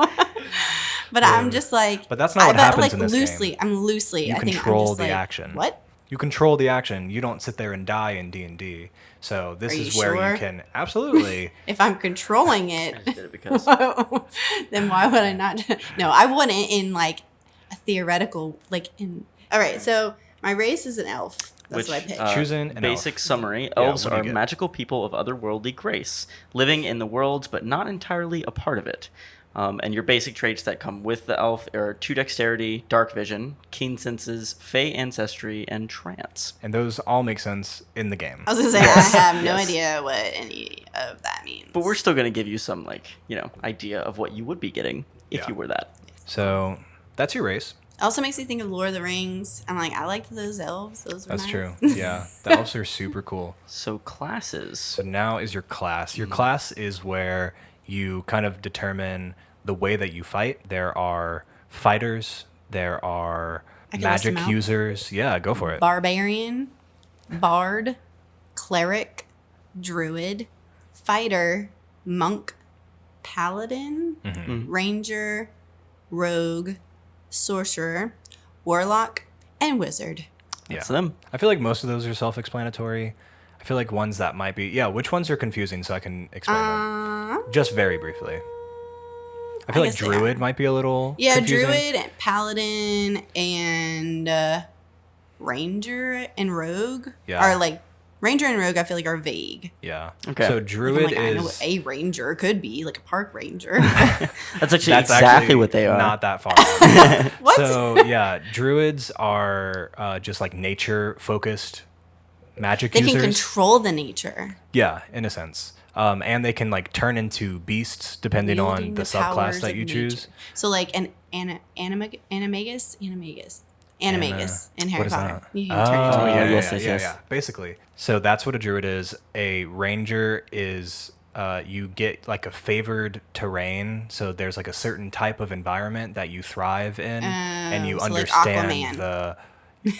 But I'm just like, But that's not what happens like in this loosely. game. I'm loosely. You I think I'm control just the like, action. What? You control the action. You don't sit there and die in D&D. So this Are is you where sure? you can absolutely. If I'm controlling I it, just did it because then why would I not? No, I wouldn't in like a theoretical, like in. All right, so my race is an elf. That's what I picked. Choosing an basic elf. summary: Yeah, elves what do you are get? magical people of otherworldly grace, living in the world but not entirely a part of it. And your basic traits that come with the elf are 2 dexterity, dark vision, keen senses, fey ancestry, and trance. And those all make sense in the game. I was gonna say I have no Yes. idea what any of that means. But we're still going to give you some, idea of what you would be getting if Yeah. you were that. So that's your race. It also makes me think of Lord of the Rings. I'm like, I liked those elves. Those were That's nice. true. Yeah. The elves are super cool. So classes. So now is your class. Mm. Your class is where you kind of determine the way that you fight. There are fighters. There are I can list them magic out. users. Yeah, go for it. Barbarian, bard, cleric, druid, fighter, monk, paladin, Mhm. ranger, rogue, sorcerer, warlock, and wizard. That's Yeah. them. I feel like most of those are self-explanatory. I feel like ones that might be, which ones are confusing so I can explain them just very briefly. I feel like guess they are. druid might be a little Yeah, confusing. druid, and paladin, and ranger and rogue Yeah. are like ranger and rogue. I feel like are vague. Yeah. Okay. So Like, I'm druid like, I know what is a ranger could be, like a park ranger. That's actually that's exactly actually what they are. Not that far off. What? So yeah, druids are just like nature focused magic They users. can control the nature. Yeah, in a sense. And they can like turn into beasts depending on Wielding the powers subclass that of you nature. choose. So like an animagus in Harry What is Potter. that? You can turn into Oh, a yeah, yes, yeah, yes, yeah, yes. yeah. Basically. So that's what a druid is. A ranger is you get like a favored terrain. So there's like a certain type of environment that you thrive in, and you so like understand Aquaman.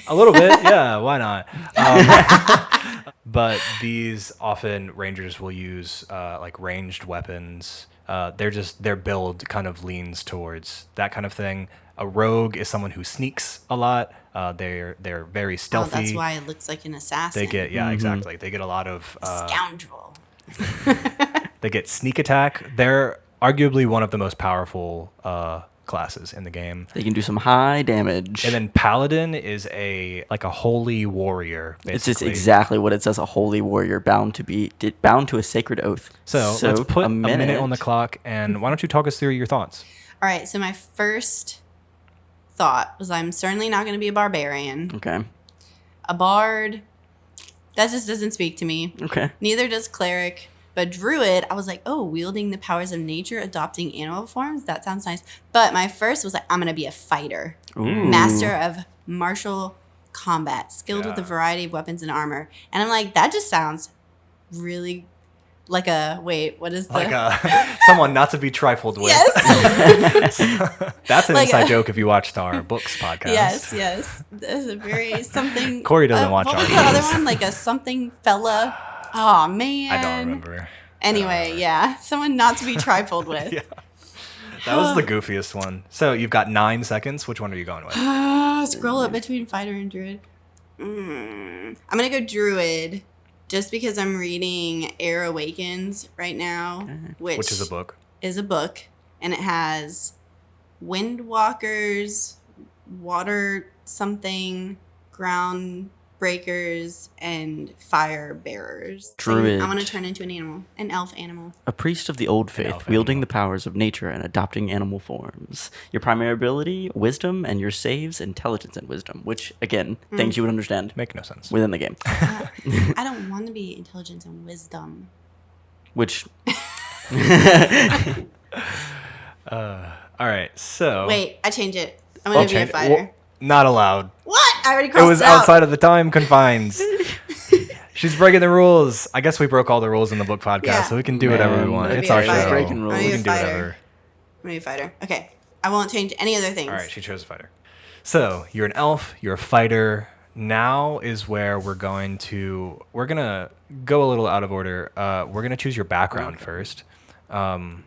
a little bit. Yeah, why not? But these often rangers will use like ranged weapons. Their build kind of leans towards that kind of thing. A rogue is someone who sneaks a lot. They're very Oh, stealthy. that's why it looks like an assassin. They get exactly. They get a lot of scoundrel. they get sneak attack. They're arguably one of the most powerful classes in the game. They can do some high damage. And then paladin is like a holy warrior. Basically. It's just exactly what it says: a holy warrior bound to a sacred oath. So let's put a a minute on the clock, and why don't you talk us through your thoughts? All right, so my first thought was I'm certainly not going to be a barbarian. Okay. A bard, that just doesn't speak to me. Okay. Neither does cleric. But druid, I was like, oh, wielding the powers of nature, adopting animal forms. That sounds nice. But my first was like, I'm going to be a fighter. Ooh. Master of martial combat, skilled with a Yeah. variety of weapons and armor. And I'm like, that just sounds really Like a wait, what is the Like someone not to be trifled with. Yes. That's an Like inside a- joke if you watched our books podcast. Yes. That's a very something. Corey doesn't watch what our was the other videos. one? Like a something fella. Oh man. I don't remember. Anyway, yeah, someone not to be trifled with. Yeah. That was the goofiest one. So you've got 9 seconds. Which one are you going with? Scroll up between fighter and druid. I'm gonna go druid, just because I'm reading Air Awakens right now, Which is a book. And it has windwalkers, water something, ground breakers, and fire bearers. Druid. So I want to turn into an elf animal. A priest of the old faith, elf wielding animal. the powers of nature and adopting animal forms. Your primary ability, wisdom, and your saves, intelligence and wisdom, which, again, things you would understand Make no sense. within the game. I don't want to be intelligence and wisdom. Which, All right. So Wait, I change it. I'm gonna be a change- fighter. well, not allowed. What? I already It crossed was it out. outside of the time confines. She's breaking the rules. I guess we broke all the rules in the book podcast, Yeah. so we can do whatever we Man, want. I'd It's be a our fighter. show. Breaking rules. I'd We be a can do fighter. whatever. I'm gonna be a fighter. Okay. I won't change any other things. All right, she chose a fighter. So you're an elf. You're a fighter. Now is where we're gonna go a little out of order. We're gonna choose your background first, and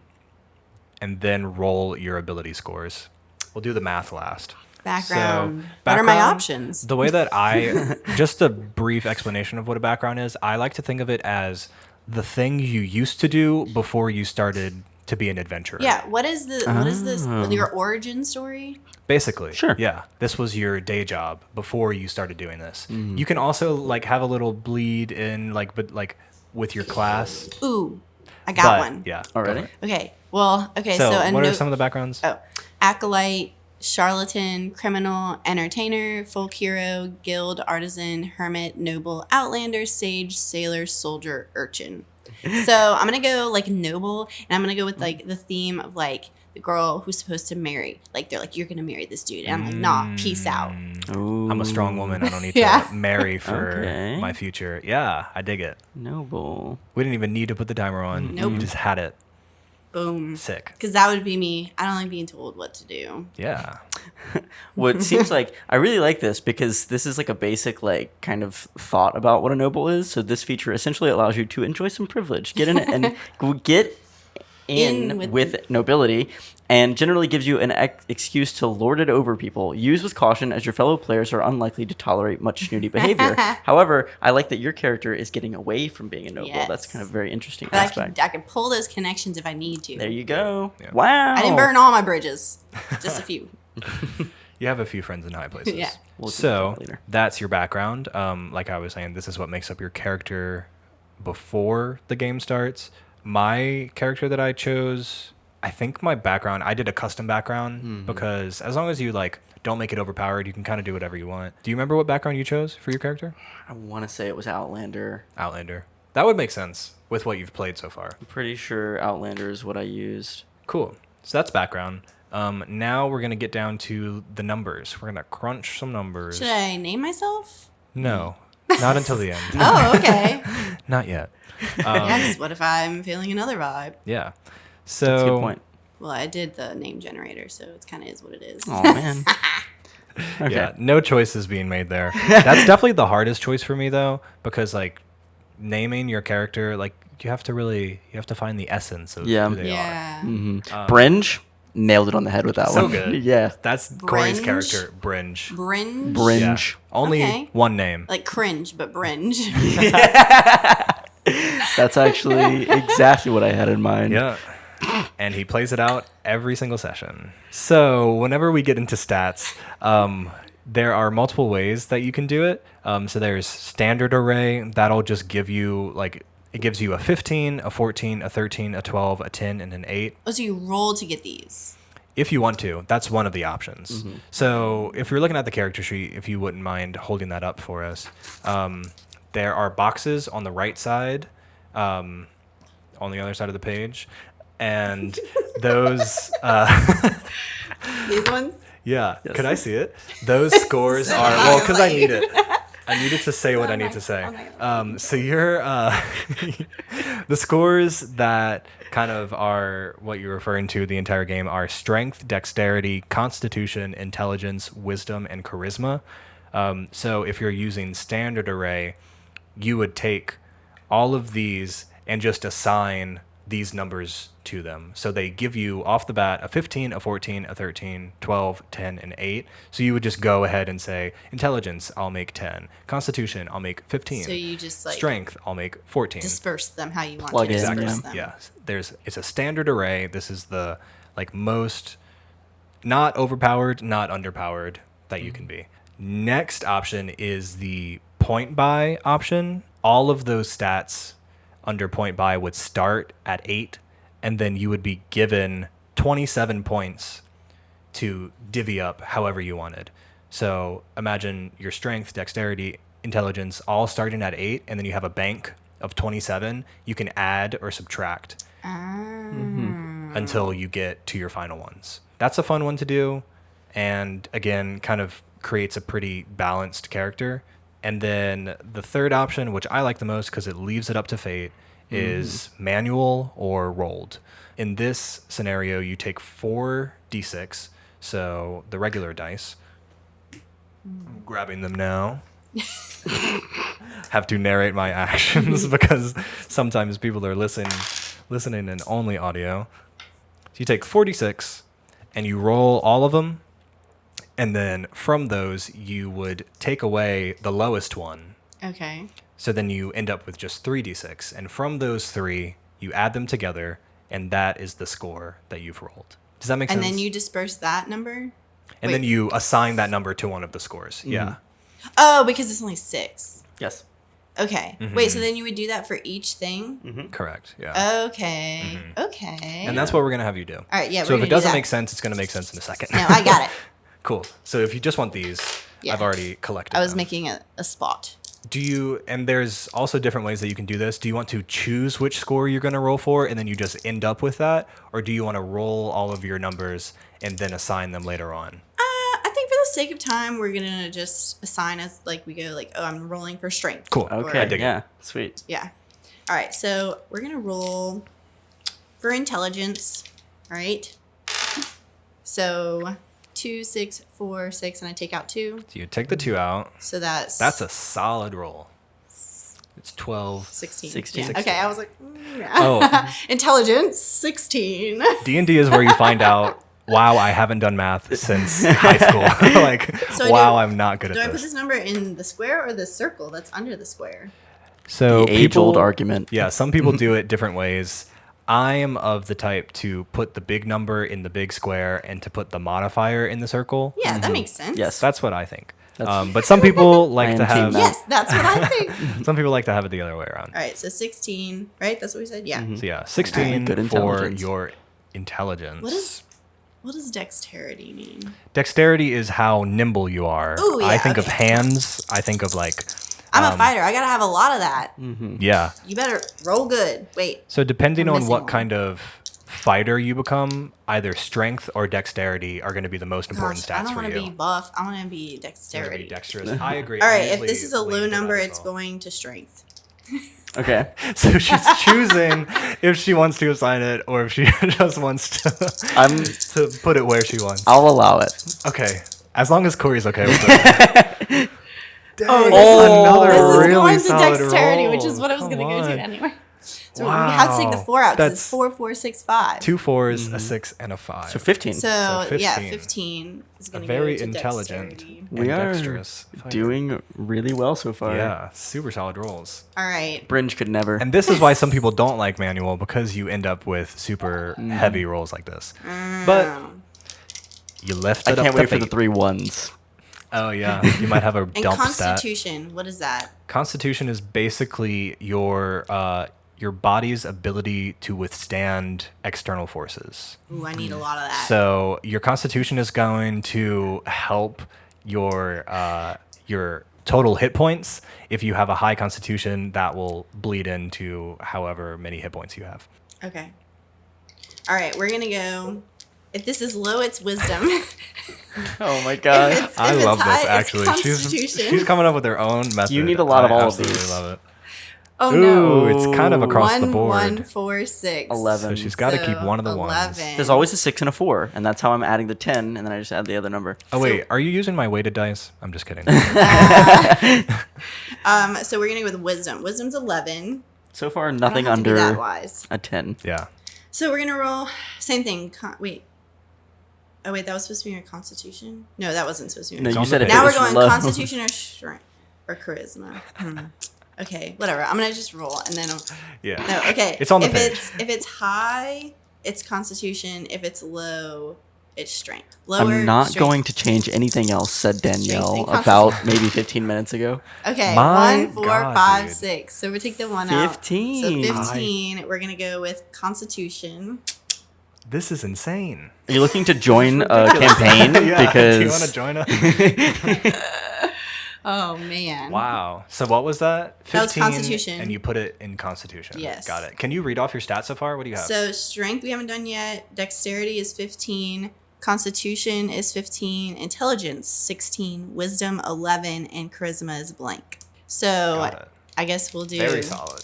then roll your ability scores. We'll do the math last. Background. So, What are my background, options? The way that just a brief explanation of what a background is, I like to think of it as the thing you used to do before you started to be an adventurer. Yeah. What is this? Your origin story? Basically. Sure. Yeah. This was your day job before you started doing this. You can also like have a little bleed in but with your class. Ooh, I got But, one. Yeah. already? Okay. Well. Okay. So, So, what are some of the backgrounds? Oh, acolyte, charlatan, criminal, entertainer, folk hero, guild, artisan, hermit, noble, outlander, sage, sailor, soldier, urchin. So I'm gonna go like noble, and I'm gonna go with like the theme of like the girl who's supposed to marry. Like they're like, you're gonna marry this dude, and I'm like, nah, peace out. I'm a strong woman. I don't need Yeah. to marry for Okay. my future. Yeah, I dig it. Noble. We didn't even need to put the timer on. Nope. You just had it. Boom. Sick. Because that would be me. I don't like being told what to do. Yeah. What seems like I really like this because this is like a basic like kind of thought about what a noble is. So this feature essentially allows you to enjoy some privilege, get in it, and get in In with nobility, and generally gives you an excuse to lord it over people. Use with caution, as your fellow players are unlikely to tolerate much snooty behavior. However, I like that your character is getting away from being a noble. That's Yes. kind of a very interesting But aspect. I can pull those connections if I need to. There you go. Yeah. Wow. I didn't burn all my bridges, just a few. You have a few friends in high places. Yeah. We'll get to So that later. that's your background. Like I was saying, this is what makes up your character before the game starts. My character that I chose, I think my background, I did a custom background because as long as you like don't make it overpowered, you can kind of do whatever you want. Do you remember what background you chose for your character? I want to say it was Outlander. Outlander. That would make sense with what you've played so far. I'm pretty sure Outlander is what I used. Cool. So that's background. Now we're going to get down to the numbers. We're going to crunch some numbers. Should I name myself? No, not until the end. Oh, okay. Not yet. Yes. What if I'm feeling another vibe? Yeah. So That's a good point. Well, I did the name generator, so it kind of is what it is. Oh man. Okay. Yeah, no choices being made there. That's definitely the hardest choice for me though, because like naming your character, like you have to find the essence of Yeah. who they are. Yeah. Bringe nailed it on the head with that So one. good. Yeah. That's Corey's Bringe? character, Bringe. Bringe. Bringe. Yeah. Only Okay. one name. Like cringe, but bringe. That's actually exactly what I had in mind. Yeah. And he plays it out every single session. So whenever we get into stats, there are multiple ways that you can do it. So there's standard array. That'll just give you like, it gives you a 15, a 14, a 13, a 12, a 10, and an 8. Oh, so you roll to get these. If you want to, that's one of the options. So if you're looking at the character sheet, if you wouldn't mind holding that up for us, there are boxes on the right side, on the other side of the page, and those, These ones? yeah, could I see it? Those scores are, well, because I need it. I needed to say what I need to say. I'm not gonna- So you're the scores that kind of are what you're referring to the entire game are strength, dexterity, constitution, intelligence, wisdom, and charisma. So if you're using standard array, you would take all of these and just assign these numbers to them. So they give you off the bat a 15, a 14, a 13, 12, 10, and 8. So you would just go ahead and say, intelligence, I'll make 10. Constitution, I'll make 15. So you just like Strength, I'll make 14. disperse them how you want Plug to in, disperse yeah. them. Yeah. It's a standard array. This is the like most not overpowered, not underpowered that you can be. Next option is the point buy option. All of those stats under point buy would start at 8, and then you would be given 27 points to divvy up however you wanted. So imagine your strength, dexterity, intelligence all starting at 8, and then you have a bank of 27. You can add or subtract until you get to your final ones. That's a fun one to do, and again, kind of creates a pretty balanced character. And then the third option, which I like the most because it leaves it up to fate, is manual or rolled. In this scenario, you take 4d6, so the regular dice. I'm grabbing them now. Have to narrate my actions because sometimes people are listening in only audio. So you take 4d6 and you roll all of them. And then from those, you would take away the lowest one. Okay. So then you end up with just 3d6. And from those 3, you add them together, and that is the score that you've rolled. Does that make sense? And then you disperse that number? And then you assign that number to one of the scores. Yeah. Oh, because it's only 6. Yes. Okay. Wait, so then you would do that for each thing? Correct. Yeah. Okay. Okay. And that's what we're going to have you do. All right, yeah, So we're if it gonna do doesn't that. make sense, it's going to make sense in a second. No, I got it. Cool. So if you just want these, Yeah. I've already collected I was them. making a spot. Do you, and there's also different ways that you can do this. Do you want to choose which score you're going to roll for and then you just end up with that? Or do you want to roll all of your numbers and then assign them later on? I think for the sake of time, we're going to just assign as, like, we go, like, oh, I'm rolling for strength. Cool. Okay. I dig it. Yeah. Sweet. Yeah. All right, so we're going to roll for intelligence, all right? So 2, 6, 4, 6, and I take out 2. So you take the 2 out. So that's That's a solid roll. It's 12. 16. 16. Yeah. Okay, I was like, yeah. Oh. Intelligence, 16. D&D is where you find out, wow, I haven't done math since high school. Like, So wow, do- I'm not good Do I at put this. this number in the square or the circle that's under the square? So The age-old argument. Yeah, some people do it different ways. I am of the type to put the big number in the big square and to put the modifier in the circle. Yeah, that makes sense. Yes. That's what I think. That's- But some people like I to am team have that. Yes, that's what I think. some people like to have it the other way around. All right, so 16, right? That's what we said? Yeah. So yeah, 16 Good for intelligence. your intelligence. What does dexterity mean? Dexterity is how nimble you are. Ooh, I yeah, think of okay. hands. I think of like I'm a fighter. I got to have a lot of that. yeah. You better roll good. Wait. So depending I'm on missing what one. kind of fighter you become, either strength or dexterity are going to be the most important Gosh, I stats don't for want you. to be buff. I want to be You're gonna dexterity. be dexterous. I agree. All I right, if usually this is a lean low to that number, as it's well. going to strength. Okay. So she's choosing if she wants to assign it or if she just wants to put it where she wants. I'll allow it. Okay, as long as Corey's okay with it. Dang, Oh, another this is really going to solid dexterity, roll. which is what I was going to Come go to on. anyway. So we have to take the Wow. 4 out because it's That's 4, 4, 6, 5. 2 4s, a 6, and a 5. So 15. So, So yeah, 15. 15 is a going to very go to intelligent dexterity. and We are dexterous fighter. doing really well so far. Yeah, super solid rolls. All right. Bringe could never. And this is why some people don't like manual, because you end up with super heavy rolls like this. But you left I it up can't to wait for the fate. 3 1s. Oh yeah, you might have a And dump stat. Constitution, what is that? Constitution is basically your body's ability to withstand external forces. Ooh, I need a lot of that. So your Constitution is going to help your total hit points. If you have a high Constitution, that will bleed into however many hit points you have. Okay. All right, we're going to go If this is low, it's wisdom. Oh my god. I it's love this high, it's actually. Constitution. She's coming up with her own method. You need a lot of all of absolutely these. love it. Oh Ooh, no. it's kind of across the board. 1, 4, 6. 11. So she's got to keep one of the 11. ones. There's always a 6 and a 4, and that's how I'm adding the 10, and then I just add the other number. Oh wait, are you using my weighted dice? I'm just kidding. So we're gonna go with wisdom. Wisdom's 11. So far, I don't nothing have to be under that wise. a 10. Yeah. So we're gonna roll same thing. Wait. Oh wait, that was supposed to be your Constitution. No, that wasn't supposed to be. No, Your you on said the if page. it Now we're was going low. Constitution or Strength or Charisma. Okay, whatever. I'm gonna just roll and then. Yeah. No, okay. It's on the if page. if it's high, it's Constitution. If it's low, it's Strength. Lower. I'm not strength. going to change anything else, said Danielle and about maybe 15 minutes ago. Okay, My 1, 4, God, 5, dude. 6. So we take the one 15. out. So 15. We're gonna go with Constitution. This is insane. Are you looking to join a campaign? Yeah, Because do you want to join us? Oh man. Wow. So what was that? 15, That was Constitution. And you put it in Constitution. Yes. Got it. Can you read off your stats so far? What do you have? So Strength we haven't done yet. Dexterity is 15. Constitution is 15. Intelligence 16. Wisdom 11. And Charisma is blank. So Got it. I guess we'll do. Very solid.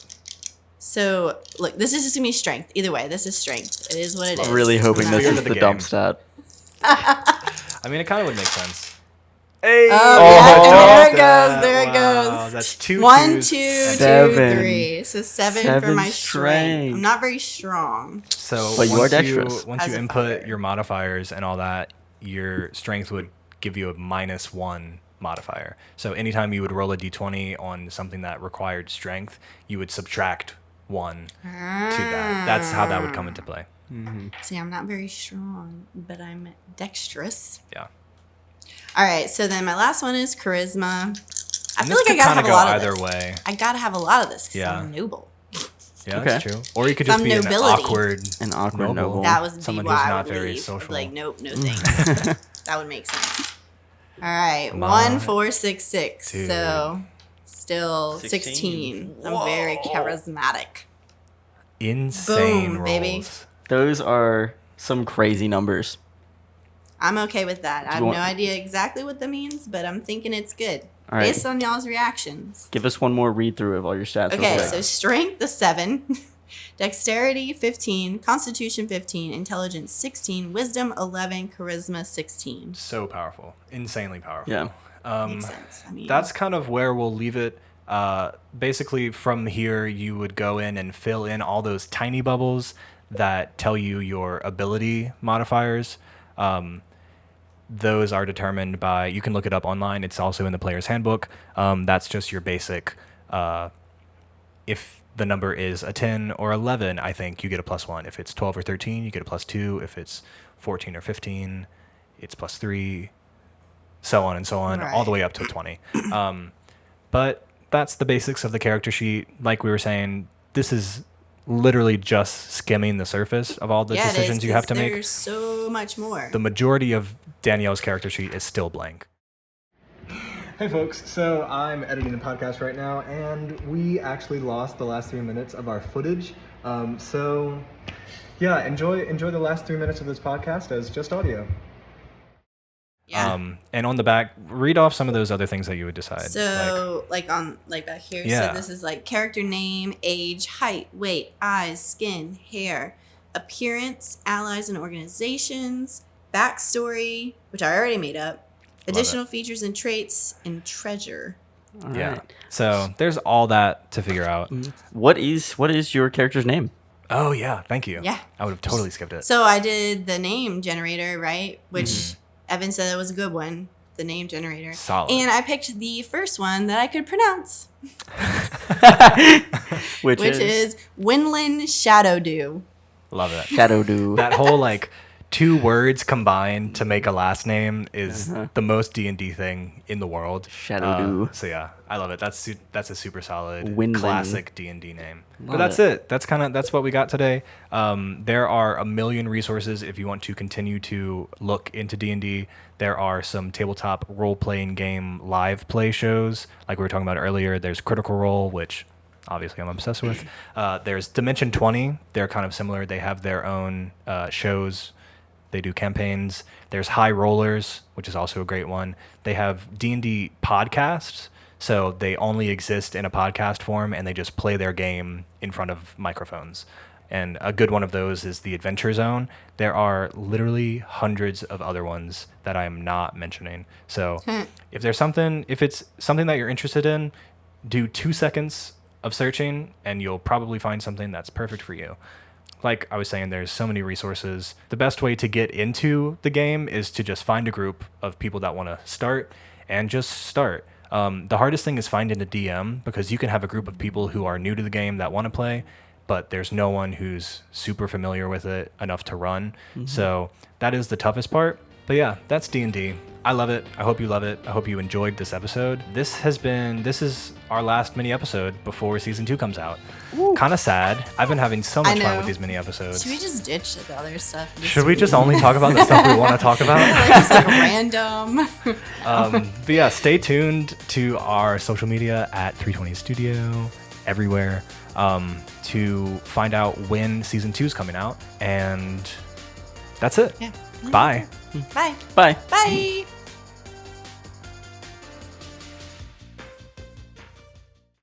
So look, this is just gonna be Strength. Either way, this is Strength. It is what it is. I'm really hoping We're this not- is of the the game. dump stat. I mean, it kind of would make sense. Hey! Oh, yeah, Oh, there it wow, goes. That's 2 1, 2, twos 2, and 7. 3. So 7 for Seven my strength. strength. I'm not very strong. So But you are once dexterous. Once As you a input fighter. your modifiers and all that, your strength would give you a -1 modifier. So anytime you would roll a d20 on something that required strength, you would subtract 1 to that. That's how that would come into play. See, I'm not very strong, but I'm dexterous. Yeah. All right, so then my last one is charisma. I And feel this like I could gotta kinda have a go lot of either this. way. I gotta have a lot of this because Yeah. I'm noble. Yeah, Okay. that's true. Or you could just Some be nobility. An awkward noble. That was Someone why who's I not would very leave. social. Like, nope, no thanks. That would make sense. All right, Come 1, on. 4, 6, 6. Dude. So still 16. I'm very charismatic. Insane Boom, baby. rolls. Those are some crazy numbers. I'm okay with that. I have you no want- idea exactly what that means, but I'm thinking it's good All right. based on y'all's reactions. Give us one more read through of all your stats. real Okay, quick. so strength the 7, dexterity 15, constitution 15, intelligence 16, wisdom 11, charisma 16. So powerful. Insanely powerful. Yeah. Makes sense. I mean, That's kind of where we'll leave it. Basically, from here, you would go in and fill in all those tiny bubbles that tell you your ability modifiers. Those are determined by, you can look it up online. It's also in the player's handbook. That's just your basic, if the number is a 10 or 11, I think you get a +1. If it's 12 or 13, you get a +2. If it's 14 or 15, it's +3, so on and so on, all the Right. way up to 20. But that's the basics of the character sheet. Like we were saying, this is literally just skimming the surface of all the yeah, it is, decisions you have 'cause to make. There's so much more. The majority of Danielle's character sheet is still blank. Hey folks, so I'm editing the podcast right now, and we actually lost the last 3 minutes of our footage. So yeah, enjoy the last 3 minutes of this podcast as just audio. yeah. And on the back, read off some of those other things that you would decide. So, like back here. Yeah. So this is like character name, age, height, weight, eyes, skin, hair, appearance, allies and organizations, backstory, which I already made up, additional features and traits, and treasure. All yeah. right. So there's all that to figure out. What is your character's name? Oh yeah, thank you. Yeah. I would have totally skipped it. So I did the name generator, right? Which Mm-hmm. Evan said it was a good one, the name generator. Solid. And I picked the first one that I could pronounce, Which which is Winland Shadow Dew. Love it. Shadow Dew. That whole like 2 words combined to make a last name is the most D&D thing in the world. Shadow Dew. So yeah, I love it. That's a super solid Winland. classic D&D name. But Love that's it. it. That's what we got today. There are a million resources if you want to continue to look into D&D. There are some tabletop role-playing game live play shows like we were talking about earlier. There's Critical Role, which obviously I'm obsessed with. There's Dimension 20. They're kind of similar. They have their own shows They do campaigns. There's High Rollers, which is also a great one. They have D&D podcasts, so they only exist in a podcast form, and they just play their game in front of microphones. And a good one of those is the Adventure Zone. There are literally hundreds of other ones that I'm not mentioning. So if it's something that you're interested in, do 2 seconds of searching and you'll probably find something that's perfect for you. Like I was saying, there's so many resources. The best way to get into the game is to just find a group of people that want to start and just start. The hardest thing is finding a DM, because you can have a group of people who are new to the game that want to play, but there's no one who's super familiar with it enough to run. So that is the toughest part. But yeah, that's D&D. I love it. I hope you love it. I hope you enjoyed this episode. This is our last mini episode before season 2 comes out. Kind of sad. I've been having so much fun with these mini episodes. Should we just ditch the other stuff? Should we just only talk about the stuff we want to talk about? Just like random. But yeah, stay tuned to our social media at 320 Studio everywhere to find out when season 2 is coming out. And that's it. Yeah. Bye. Bye. Bye. Bye.